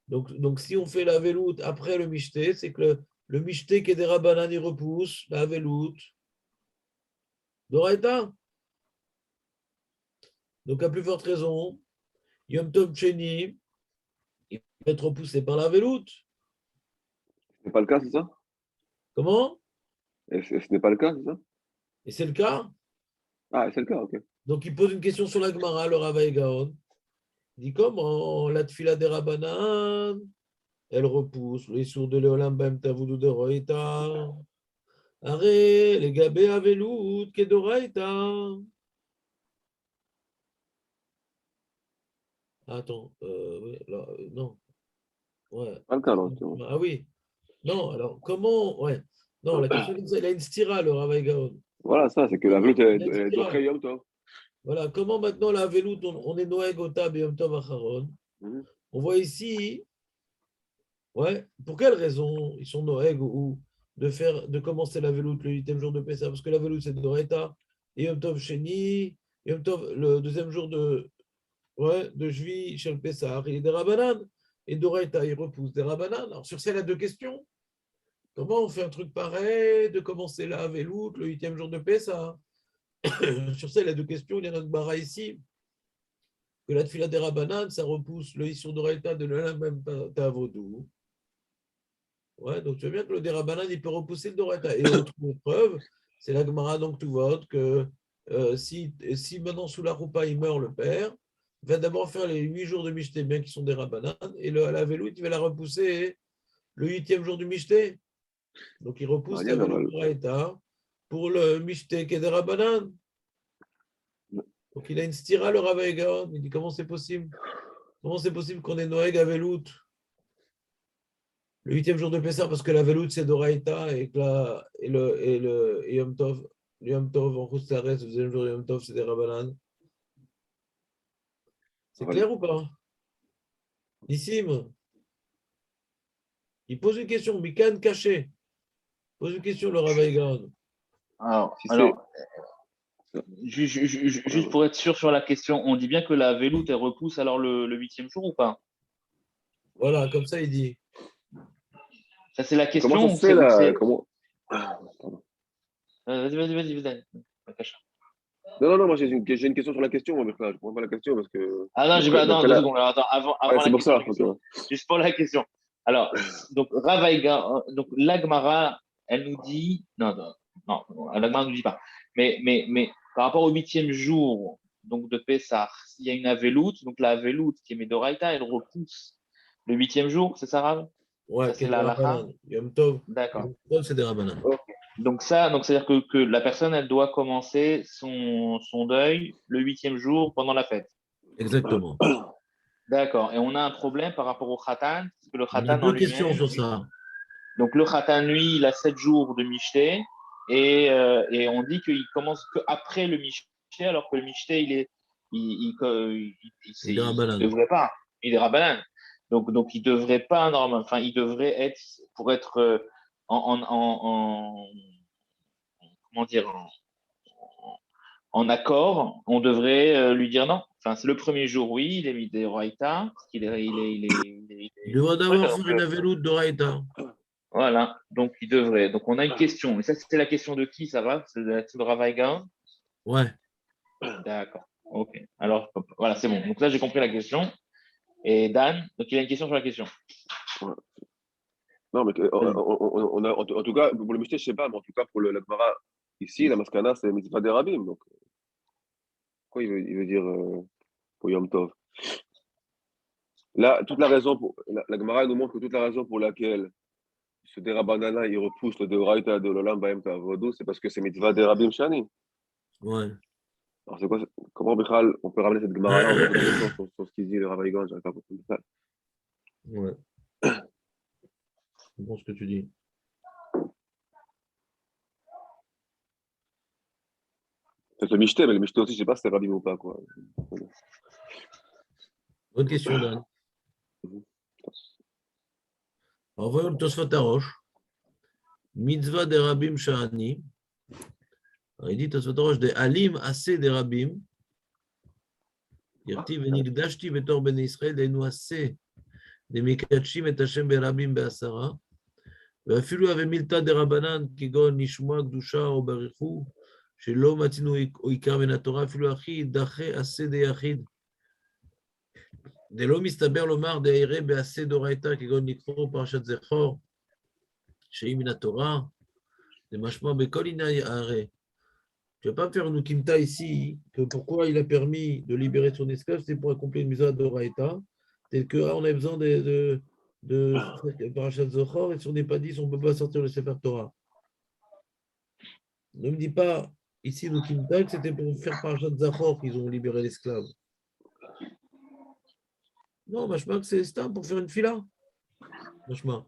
Donc, si on fait la Avelut après le Mishte, c'est que le Mishte qui est des Rabbanan, il repousse la Avelut d'Oraita. Donc, à plus forte raison, Yom Tov Sheni, il va être repoussé par la Avelut. Ce n'est pas le cas, c'est ça? Comment? Et ce n'est pas le cas, c'est ça? Et c'est le cas. Ah, c'est le cas, ok. Donc, il pose une question sur la Gemara, le Rava Gaon. Il dit comment la Tfila des Rabbanan, elle repousse les sourds de l'Olam Baim Tavoudou de Roïta. Arrête, les Gabé Avelut, Kedoraïta. Attends, oui, alors, non. Ouais. Pas le cas, alors, justement. Ah oui. Non, alors comment. Ouais. Non, la question, il a une stira, le Rava Gaon. Voilà, ça, c'est que la Comment, veloute il a une est stira. d'Ochei Yom Tov. Voilà, comment maintenant la Velout, on est Noëg Otab et Yom Tov Acharon. Mhm. On voit ici, ouais, pour quelle raison ils sont Noëg ou de commencer la Velout le 8e jour de Pessah? Parce que la Velout, c'est de Doreta, et Yom Tov Sheni, Yom Tov, le 2e jour de Jvi, chez le Pessah, il est des Rabanan, et Doreta, il repousse des Rabanan. Alors, sur celle, il y a deux questions. Comment on fait un truc pareil de commencer la Velout le 8e jour de Pessah? Sur celle, il y a deux questions. Il y a notre bara ici, que la Tfila des Rabanan, ça repousse le Issur d'Oraita de l'Olam Tavodou. Ouais, donc tu vois bien que le Derabanan, il peut repousser le Doraita. Et autre preuve, c'est la Gemara donc tout vote que si maintenant sous la roupa il meurt le père, il va d'abord faire les 8 jours de Mishté, bien qui sont des Rabanan, et la Velout, il va la repousser le 8e jour du Mishté. Donc il repousse la Marianne, Velout Doraita pour le Mishté qui est des Rabanan. Donc il a une stira le Rava Gaon. Il dit comment c'est possible? Comment c'est possible qu'on ait Noëg à Velout le 8e jour de Pessah, parce que la Velout, c'est d'Oraïta, et, et Yom Tov, le Yom Tov, en Rousteret, le 2e jour de Yom Tov, c'est des Rabanan. C'est voilà. clair ou pas? Nissim, il pose une question, Mikan caché. Pose une question, le Rava Gaon. Alors, Si alors c'est. juste pour être sûr sur la question, on dit bien que la Velout, elle repousse alors le 8e jour ou pas? Voilà, comme ça, il dit. Ça, c'est la Comment question ça se fait, ou là? c'est. Comment. Ah, pardon. Vas-y. Non, moi, j'ai une question sur la question, moi, Mirka. Je ne comprends pas la question parce que. Ah non, j'ai pas. Non, D'après deux la. secondes. Alors, attends, Ouais, avant c'est la pour question, ça. j'ai une question. Juste pour la question. Alors, donc, Ravaïga, donc, l'Agmara, elle nous dit. Non, l'Agmara ne nous dit pas. Mais par rapport au 8e jour donc, de Pessah, il y a une Avelout, donc la Avelout qui est Médoraïta, elle repousse Le 8e jour, c'est ça, Rav? Ouais, Ça, qui c'est est des la halakha? Rabbanan. Yom Tov. D'accord. Yom Tov, c'est des Rabbanan. Ok. Donc c'est-à-dire que la personne, elle doit commencer son deuil le 8e jour pendant la fête. Exactement. D'accord. Et on a un problème par rapport au khatan, parce que le On a khatan en deux questions lui-même, sur ça. donc le khatan, lui, il a 7 jours de michté, et on dit qu'il commence qu'après le michté, alors que le michté, C'est des il Rabbanan. devrait pas, il est rabbanan. Donc il devrait pas normalement, enfin il devrait être, pour être comment dire, en accord, on devrait lui dire non. Enfin, c'est le premier jour, oui, il est mis des roïta, parce qu'il est, Il doit d'abord faire une aveloute de Raïta. voilà, donc il devrait. Donc on a une question, mais ça c'était la question de qui, ça va? C'est de Ravaiga? Ouais. D'accord, ok. Alors voilà, c'est bon. Donc là j'ai compris la question. Et Dan, donc il a une question sur la question. Ouais. Non, mais on a, en tout cas, pour le Michté, je sais pas, mais en tout cas, pour la Gemara, ici, la Maskana, c'est Mitzvah des Rabim. Donc, quoi il veut dire pour Yom Tov? Là, toute la raison pour. La Gemara nous montre que toute la raison pour laquelle ce Derabanana, il repousse le Deoraita de l'Olam Baem Tavodo, c'est parce que c'est Mitzvah des Rabim Shani. Ouais. Alors, c'est quoi, comment Bichal, on peut ramener cette Gemara-là en se posant des questions sur ce qu'il dit, le Ravaïgan, j'arrive pas à comprendre ça. Ouais. Je comprends ce que tu dis. C'est le Michté, mais le Michté aussi, je sais pas si c'est Rabim ou pas, quoi. Bonne question, Dan. Alors, voyons le Tosfot Arosh. Mitzvah des Rabim Sha'ani. Il dit Tosfot Arosh des Alim assez des Rabim. Yerti venigdashti betor ben Israël denu assez des Mikachim et Hashem berabim be'asara. ואפילו הווה מילתא דרבנן, כגון נשמע קדושה או בריחו, שלא מצינו עיקר מן התורה, אפילו הכי דחה עשה דיחיד. דלא מסתבר לומר דהירא בעשה דאורייתא, כגון לקרוא פרשת זכור, שהיא מן התורה, זה משמע בכל עניין הרי. Tu ne vas pas me faire une quinta ici, que pourquoi il a permis de libérer son esclave, c'est pour accomplir une mitzvah d'Oraïta, tel que on a besoin de Parashat Zohar, et si on n'est pas 10, on ne peut pas sortir le Sefer Torah. Ne me dis pas, ici, le quinta, que c'était pour faire Parashat Zohar qu'ils ont libéré l'esclave. Non, machma, que c'est pour faire une fila. Machma,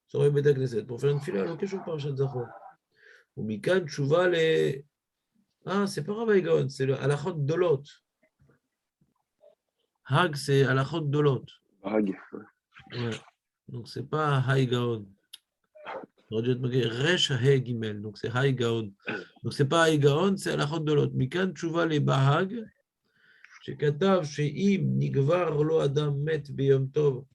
ça aurait été Knesset, pour faire une fila, alors qu'est-ce que Parashat Zohar? Ou Mikan, Tchouva, les. Ah, c'est pas Ravaïgon, c'est le Halachot Dolot. Hag, c'est Halachot Dolot. Hag. Ouais. Donc, c'est pas Haïgaon. J'aurais dû te marquer Resh He Gimel. Donc, c'est Haïgaon. Donc, c'est pas Haïgaon, c'est Halachot Dolot. Mikan, Tchouva, les Bahag. שכתב שאם נגבר לו אדם מת ביום טוב,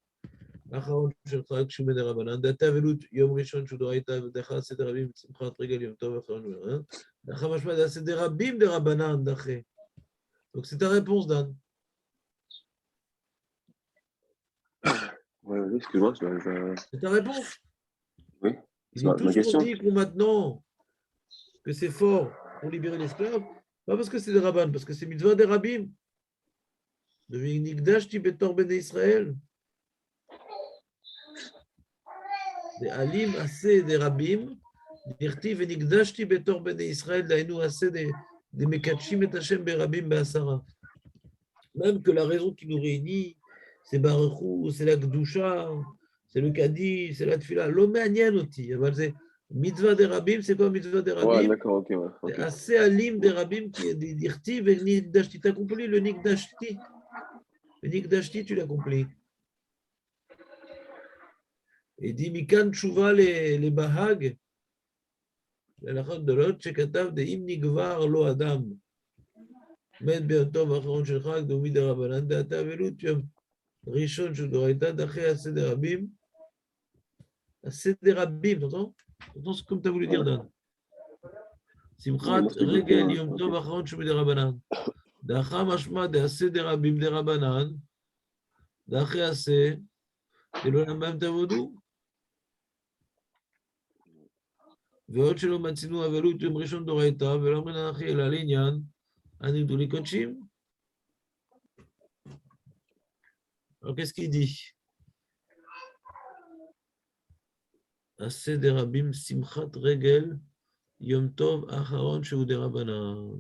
האחרון של חג שהוא מדרבנן, דעתה ולות יום ראשון שהוא דאורייתא ודחה סדר רבים בשמחת רגל יום טוב האחרון מדרבנן, דחה משמע דעה סדר רבים דרבנן דחה. Donc c'est ta réponse, Dan. Ouais, excuse-moi. C'est ta réponse. Oui. Ils ont tous dit pour maintenant que c'est fort pour libérer l'esclave, pas parce que c'est des rabbins, parce que c'est mitzvah des rabbim. De Nigdashti betor ben Israël. Des alim assez des rabbim. Dirti venigdashti betor ben Israël. Dainu assez des mekachim et Hashem berabim be'asara. Même que la raison qui nous réunit, c'est Baruchou, c'est la Gdusha, c'est le Kadi, c'est la Tfila. L'Oméanian aussi. C'est mitzvah des rabbim, c'est quoi mitzvah des rabbim? Ouais, d'accord, ok. Ouais, c'est assez alim des rabbim qui est des dirti venigdashti. Tu as compris le nigdashti? Le nigdashti, tu l'as compris. Et dit Mikan Tchouva les Bahag, la chante de l'autre, שכתב דאם נגבר לו אדם מת ביום האחרון של חג דומי דרבנן דעתה ולות יום ראשון של דאורייתא דחה הסדר רבים. הסדר רבים, t'entends? T'entends comme tu as voulu dire, Dan. שמחת רגל יום טוב האחרון של דרבנן. דחה משמע דהסדר רבים דרבנן, דחה עשה, דלעולם בהם תעבודו. ועוד שלא מצינו אבלות יום ראשון דאורייתא, ולא אמרינן אחי אלא לעניין, הנגדו לי קודשים. Alors qu'est-ce qu'il dit? Assez des Rabim, Simchat Regel, Yom Tov, Aharon, Shehu des Rabbanan.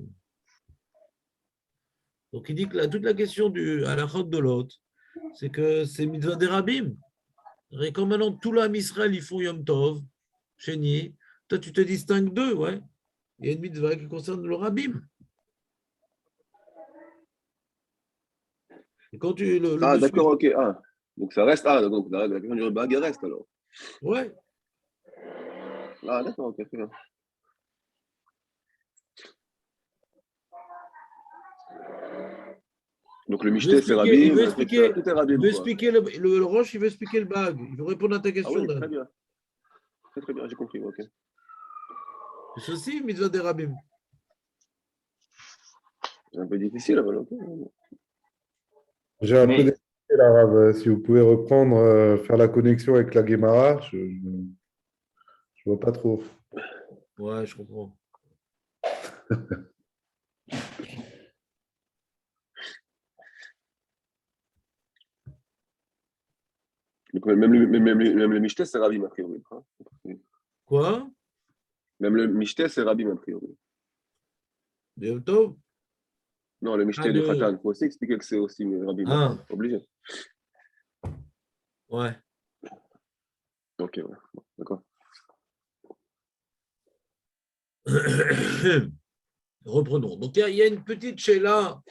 Donc, il dit que toute la question du halachot de l'autre, c'est que c'est mitzvah des Rabim. Et quand maintenant tout l'âme Israël, ils font Yom Tov, Chéni, toi, tu te distingues d'eux, ouais. Il y a une mitzvah qui concerne le Rabim. Et quand le Ah, monsieur. d'accord, ok. Ah. Donc ça reste. Ah, donc la question du bag reste alors. Ouais. Ah, d'accord, ok, très bien. Donc le Il veut Michté, c'est expliquer, il Rabim, veut etc. expliquer, Tout est il Rabim, veut quoi. expliquer le Roche, il veut expliquer le bag. Il veut répondre à ta Ah question, oui, très Dan. bien. Très, très bien, j'ai compris, ok. C'est aussi une mitzvah des Rabim. C'est un peu difficile, mais ok. J'ai un peu Mais d'écouté l'arabe. Si vous pouvez reprendre, faire la connexion avec la Guémara, je ne vois pas trop. Ouais, je comprends. Donc, même le Michté, c'est Rabim, a priori. Hein. Quoi? Même le Michté, c'est Rabim, a priori. De Yom Tov? Non, le Ah, Michté du Khatan. Il faut aussi expliquer que c'est aussi Rabim. Ah, Obligé. ouais. Ok, ouais. Bon, d'accord. Reprenons. Donc, il y a une petite chéla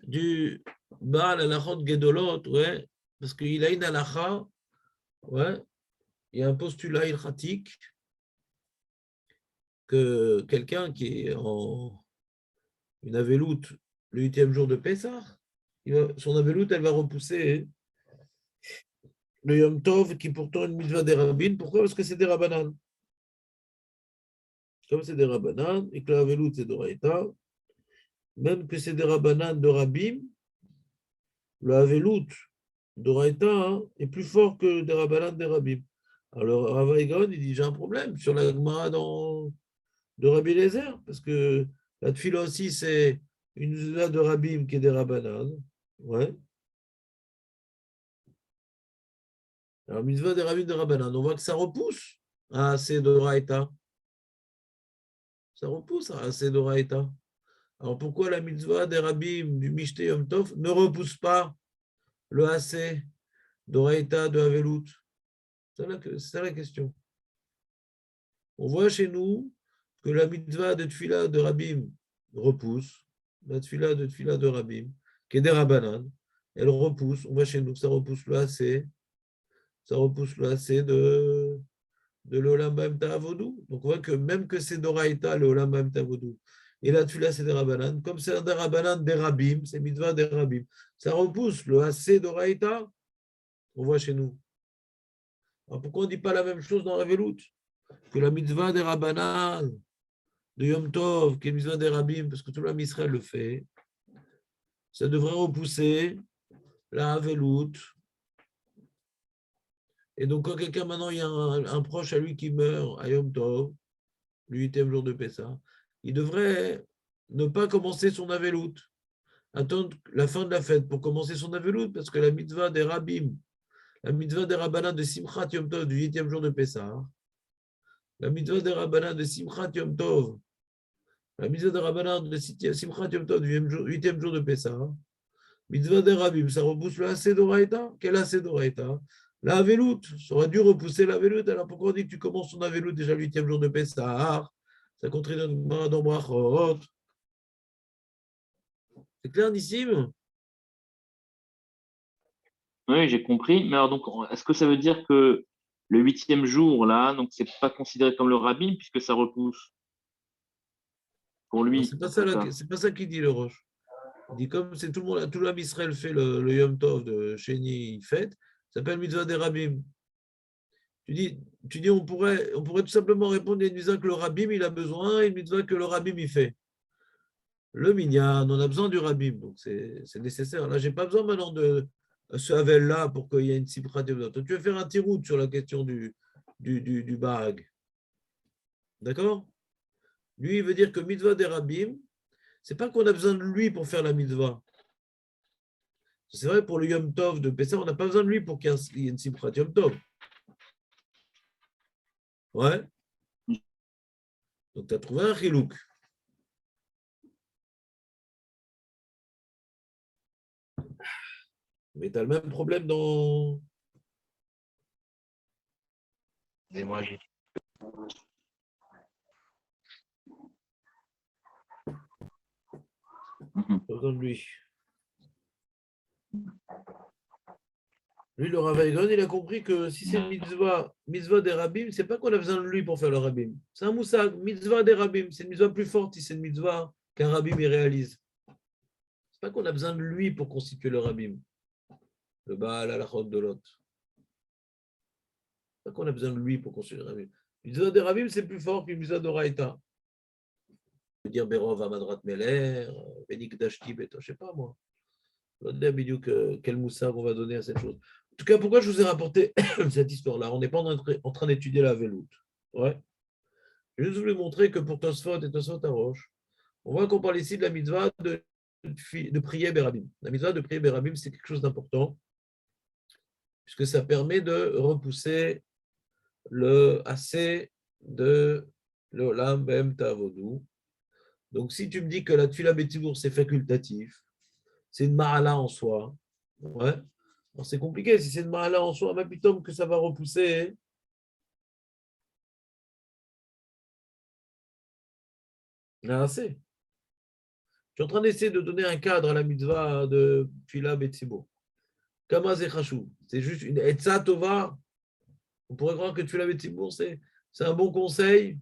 du Baal Halachot Gedolot, ouais, parce qu'il a une halacha, ouais, il y a un postulat ilchatique que quelqu'un qui est en une aveloute le 8e jour de Pessah, son aveloute, elle va repousser le Yom Tov, qui est pourtant une mitzvah des rabbins. Pourquoi? Parce que c'est des rabbanan. Comme c'est des rabbanan et que la aveloute, c'est d'Oraïta, même que c'est des rabbanan de Rabbim, le aveloute d'Oraïta est plus fort que des rabbanan des Rabbim. Alors, Rav Eigon, il dit, j'ai un problème sur la Gemara de Rabbi Eliezer, parce que la tfila aussi, c'est une zula de Rabbim qui est des rabbanan. Ouais. Alors, mitzvah des rabbins de rabbanan, on voit que ça repousse à assez d'Oraïta. Ça repousse à assez d'Oraïta. Alors, pourquoi la mitzvah des rabbins du Mishté Yom Tov ne repousse pas le assez d'Oraïta de Havelut? C'est ça la question. On voit chez nous que la mitzvah de tfila de Rabbim repousse, la tfila de Rabbim, qui est des Rabbanan, elle repousse, on voit chez nous que ça repousse le AC, ça repousse le AC de l'Olam Baem Ta'avodou. Donc on voit que même que c'est d'Oraïta, le Olam Baem Ta'avodou, et la tfila c'est des Rabbanan, comme c'est un des Rabbanan des Rabbim, c'est mitzvah des Rabbim, ça repousse le AC d'Oraïta, on voit chez nous. Alors pourquoi on ne dit pas la même chose dans Revelut? Que la mitzvah des Rabbanan, de Yom Tov, qui est mitzvah des Rabbim, parce que tout l'âme Israël le fait, ça devrait repousser la Havelut. Et donc, quand quelqu'un, maintenant, il y a un proche à lui qui meurt à Yom Tov, le 8e jour de Pessah, il devrait ne pas commencer son Havelut, attendre la fin de la fête pour commencer son Havelut, parce que la mitzvah des Rabbim, la mitzvah des Rabbanan de Simchat Yom Tov du 8e jour de Pessah, la mitzvah des Rabbanan de Simchat Yom Tov, la mitzvah des Rabbanan de Simchat Yom Tov du 8e jour de Pessah, mitzvah des Rabbim, ça repousse le AC d'Oraïta? Quel AC d'Oraïta? La Aveloute, ça aurait dû repousser la Aveloute. Alors pourquoi on dit que tu commences ton Aveloute déjà le 8e jour de Pessah? Ça contredit dans Brachot. C'est clair, Nissim? oui, j'ai compris. Mais alors donc, est-ce que ça veut dire que le 8e jour, là, donc c'est pas considéré comme le rabbin puisque ça repousse pour Non, lui, c'est pas donc ça, c'est ça. c'est pas ça qu'il dit le Roche. Il dit comme c'est tout le monde, tout l'âme Israël fait le Yom Tov de Sheni fête, ça s'appelle mitzvah des Rabbim. Tu dis on pourrait tout simplement répondre à une mitzvah que le Rabbim il a besoin et une mitzvah que le Rabbim il fait. Le minyan, on a besoin du rabbin, donc c'est nécessaire. Là, je n'ai pas besoin maintenant de ce Havel-là pour qu'il y ait une Simchat Yom Tov. Tu veux faire un petit route sur la question du Bahag. D'accord? Lui, il veut dire que mitzvah des rabbim, ce n'est pas qu'on a besoin de lui pour faire la mitzvah. C'est vrai, pour le Yom Tov de Pessah, on n'a pas besoin de lui pour qu'il y ait une Simchat Yom Tov. Ouais. Donc, tu as trouvé un chilouk. Mais tu as le même problème dans. Et moi, j'ai Pas besoin de lui. Lui, le Rav Eigon, il a compris que si c'est une mitzvah des rabbim, c'est pas qu'on a besoin de lui pour faire le rabbim. C'est un moussag, mitzvah des rabbim. C'est une mitzvah plus forte si c'est une mitzvah qu'un rabbim y réalise. C'est pas qu'on a besoin de lui pour constituer le rabbim. Le Baal Halachot de l'autre. C'est pas qu'on a besoin de lui pour constituer le rabbim. Mitzvah des rabbim, c'est plus fort qu'une mitzvah d'Oraïta. Je veux dire Berov Amadrat Meler, Benik Dashti Beto, je sais pas moi. Je ne sais pas du tout quel moussag on va donner à cette chose. En tout cas, pourquoi je vous ai rapporté cette histoire-là? On n'est pas en train d'étudier la veloute. Ouais. Je voulais montrer que pour Tosfot et Tosfot Arosh, on voit qu'on parle ici de la mitzvah de prier Berabim. La mitzvah de prier Berabim, c'est quelque chose d'important, puisque ça permet de repousser le assez de l'Olam Bem Tavodou. Donc, si tu me dis que la Tfila Betibour, c'est facultatif, c'est une ma'ala en soi, ouais. Alors, c'est compliqué, si c'est une ma'ala en soi, mais plutôt que ça va repousser. Assez. Je suis en train d'essayer de donner un cadre à la mitzvah de Tfila Betsibo. Kama Zechashou. C'est juste une Etza Tova. On pourrait croire que Tfila Betsibo, c'est un bon conseil.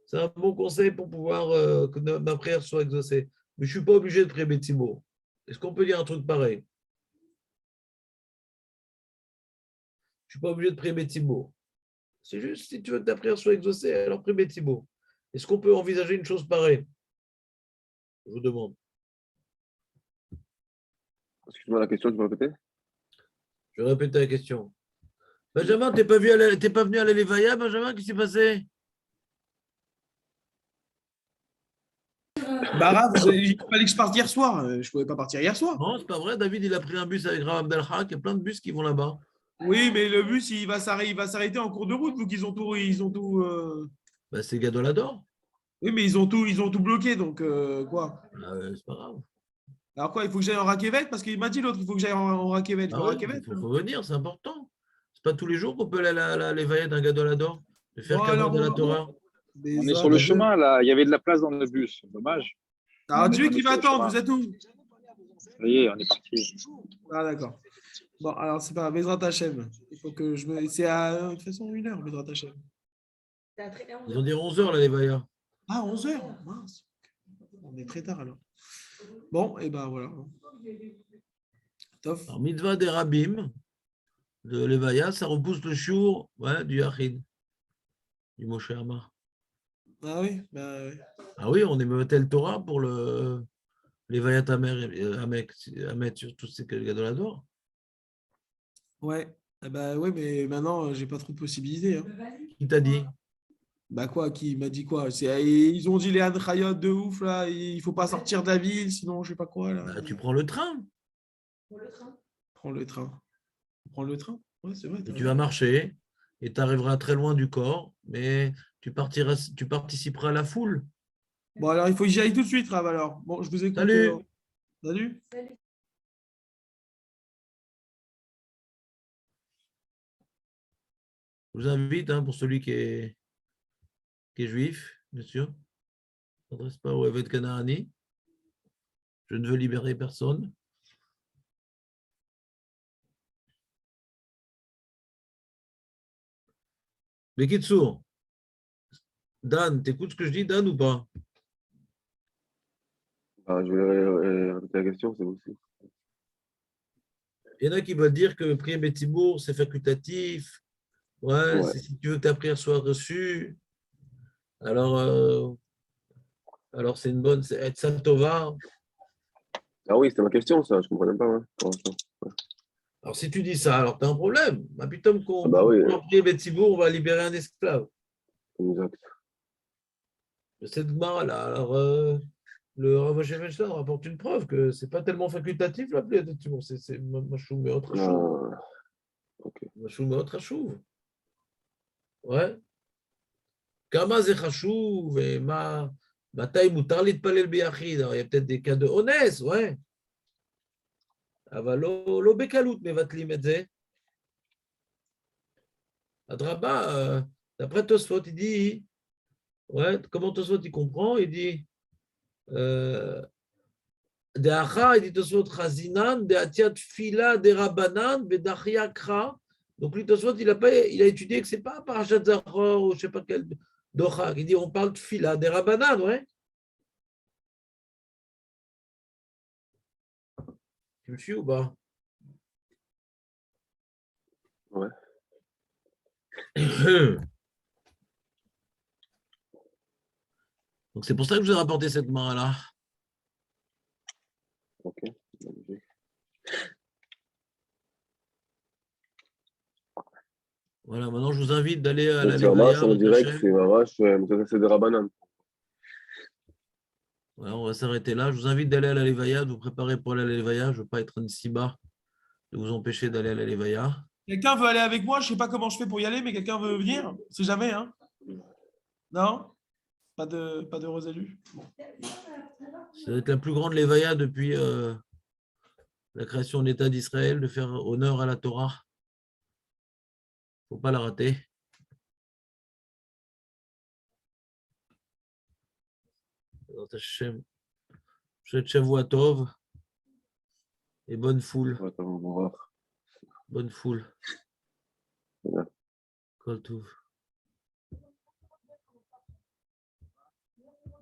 C'est un bon conseil pour pouvoir que ma prière soit exaucée. Mais je ne suis pas obligé de prier Betsibo. Est-ce qu'on peut dire un truc pareil? Je ne suis pas obligé de prier Betsibo. C'est juste si tu veux que ta prière soit exaucée, alors prie Betsibo. Est-ce qu'on peut envisager une chose pareille? Je vous demande. Excuse-moi la question, tu peux répéter? Je vais répéter la question. Benjamin, t'es pas venu à l'Elevaya, Benjamin, qu'est-ce qui s'est passé? Bah, Raph, il fallait que je parte hier soir. Je ne pouvais pas partir hier soir. Non, c'est pas vrai. David, il a pris un bus avec Rav Abdelhak. Il y a plein de bus qui vont là-bas. Oui, mais le bus, il va s'arrêter en cours de route, vu qu'ils ont tout. Ben, c'est Gadolador. Oui, mais ils ont tout bloqué, donc quoi? Ah, c'est pas grave. Alors quoi, il faut que j'aille en Raquevet? Parce qu'il m'a dit l'autre, il faut que j'aille en Raquevet. Ah ouais, il faut venir, c'est important. C'est pas tous les jours qu'on peut aller à l'Elevaya d'un Gadolador. De faire Bon, Kabbalah alors, de la Torah. On est sur le chemin, là. Il y avait de la place dans le bus. Dommage. Alors, Dieu On est qui sur le m'attend, chemin. vous êtes où? Ça y est, on est parti. Ah, d'accord. Bon, alors, c'est pas Bezrat Hachem. Il faut que je me. C'est à de toute façon 1h, Bezrat Hachem. Ils ont dit 11h, l'Elevaya. Ah, 11h. Mince. On est très tard alors. Bon, et ben voilà. Tof. Alors, mitzvah des rabbim de l'Elevaya, ça repousse le jour du Yachid, du Moshe Amar. Ah oui, bah oui. Ah oui, on est Mevatel Torah pour l'Elevaya Amek, sur tous ces Gadolador. Ouais. Ah bah ouais, mais maintenant, j'ai pas trop de possibilités. Hein. Qui t'a dit? Bah quoi, qui m'a dit quoi? Ils ont dit les Hanchayot de ouf, là, il faut pas sortir de la ville, sinon je sais pas quoi. Là. Bah, tu prends le train. Prends le train. Prends le train. Ouais, c'est vrai. Et tu vas marcher et tu arriveras très loin du corps, mais tu participeras à la foule. Bon, alors il faut que j'y aille tout de suite, Rav, alors. Bon, je vous écoute. Salut. Salut. Je vous invite, pour celui qui est juif, bien sûr. Ne s'adresse pas au Evet Kanahani. Je ne veux libérer personne. Mais Kitsour, Dan, t'écoutes ce que je dis, Dan, ou pas? Ah, je vais répéter la question, c'est aussi. Il y en a qui veulent dire que prier Betzibour, c'est facultatif. Ouais. C'est si tu veux que ta prière soit reçue. Alors c'est une bonne, c'est être Tova. Ah oui, c'était ma question, ça, je ne comprenais pas. Ouais. Alors, si tu dis ça, alors tu as un problème. Bah, putain, qu'on oui. va prier Betzibour, on va libérer un esclave. Exact. Cette Gemara-là, alors le Rav Moshe Feinstein rapporte une preuve que ce n'est pas tellement facultatif la prière Betzibour. C'est Machoum et autre chose. Ok. Machoum et autre chose. Ouais. כמה זה חשוב, מתי מותר להתפלל ביחיד, il y a peut-être des cas de אונס, ouais. אבל לא בקלות מבטלים את זה. אדרבה, d'après Tosfot, il dit, ouais, comment Tosfot il comprend, il dit, דאחר, il dit Tosfot, חזינן, דעתיית תפילה דרבנן, ודחיה קרא. Donc lui, Tosfot, il a étudié que ce n'est pas Parashat Zachor ou je ne sais pas quel dochak. Il dit, on parle de tfila derabanan, ouais. Tu me suis ou pas? Ouais. Donc c'est pour ça que je vous ai rapporté cette main-là. Ok. Voilà, maintenant je vous invite d'aller à la Donc, c'est Mamash, Levaya. on dirait que c'est Mamash, c'est des Rabbanan. Voilà, on va s'arrêter là. Je vous invite d'aller à la Levaya, de vous préparer pour aller à la Levaya. Je ne veux pas être un ici-bas, de vous empêcher d'aller à la Levaya. Quelqu'un veut aller avec moi? Je ne sais pas comment je fais pour y aller, mais quelqu'un veut venir? C'est jamais, hein? Non? Pas d'heureux élus? Ça va être la plus grande Levaya depuis la création de l'État d'Israël, de faire honneur à la Torah. Il ne faut pas la rater. Je souhaite Shavua Tov et bonne foule. Bonne foule. Ouais. Kol Tov.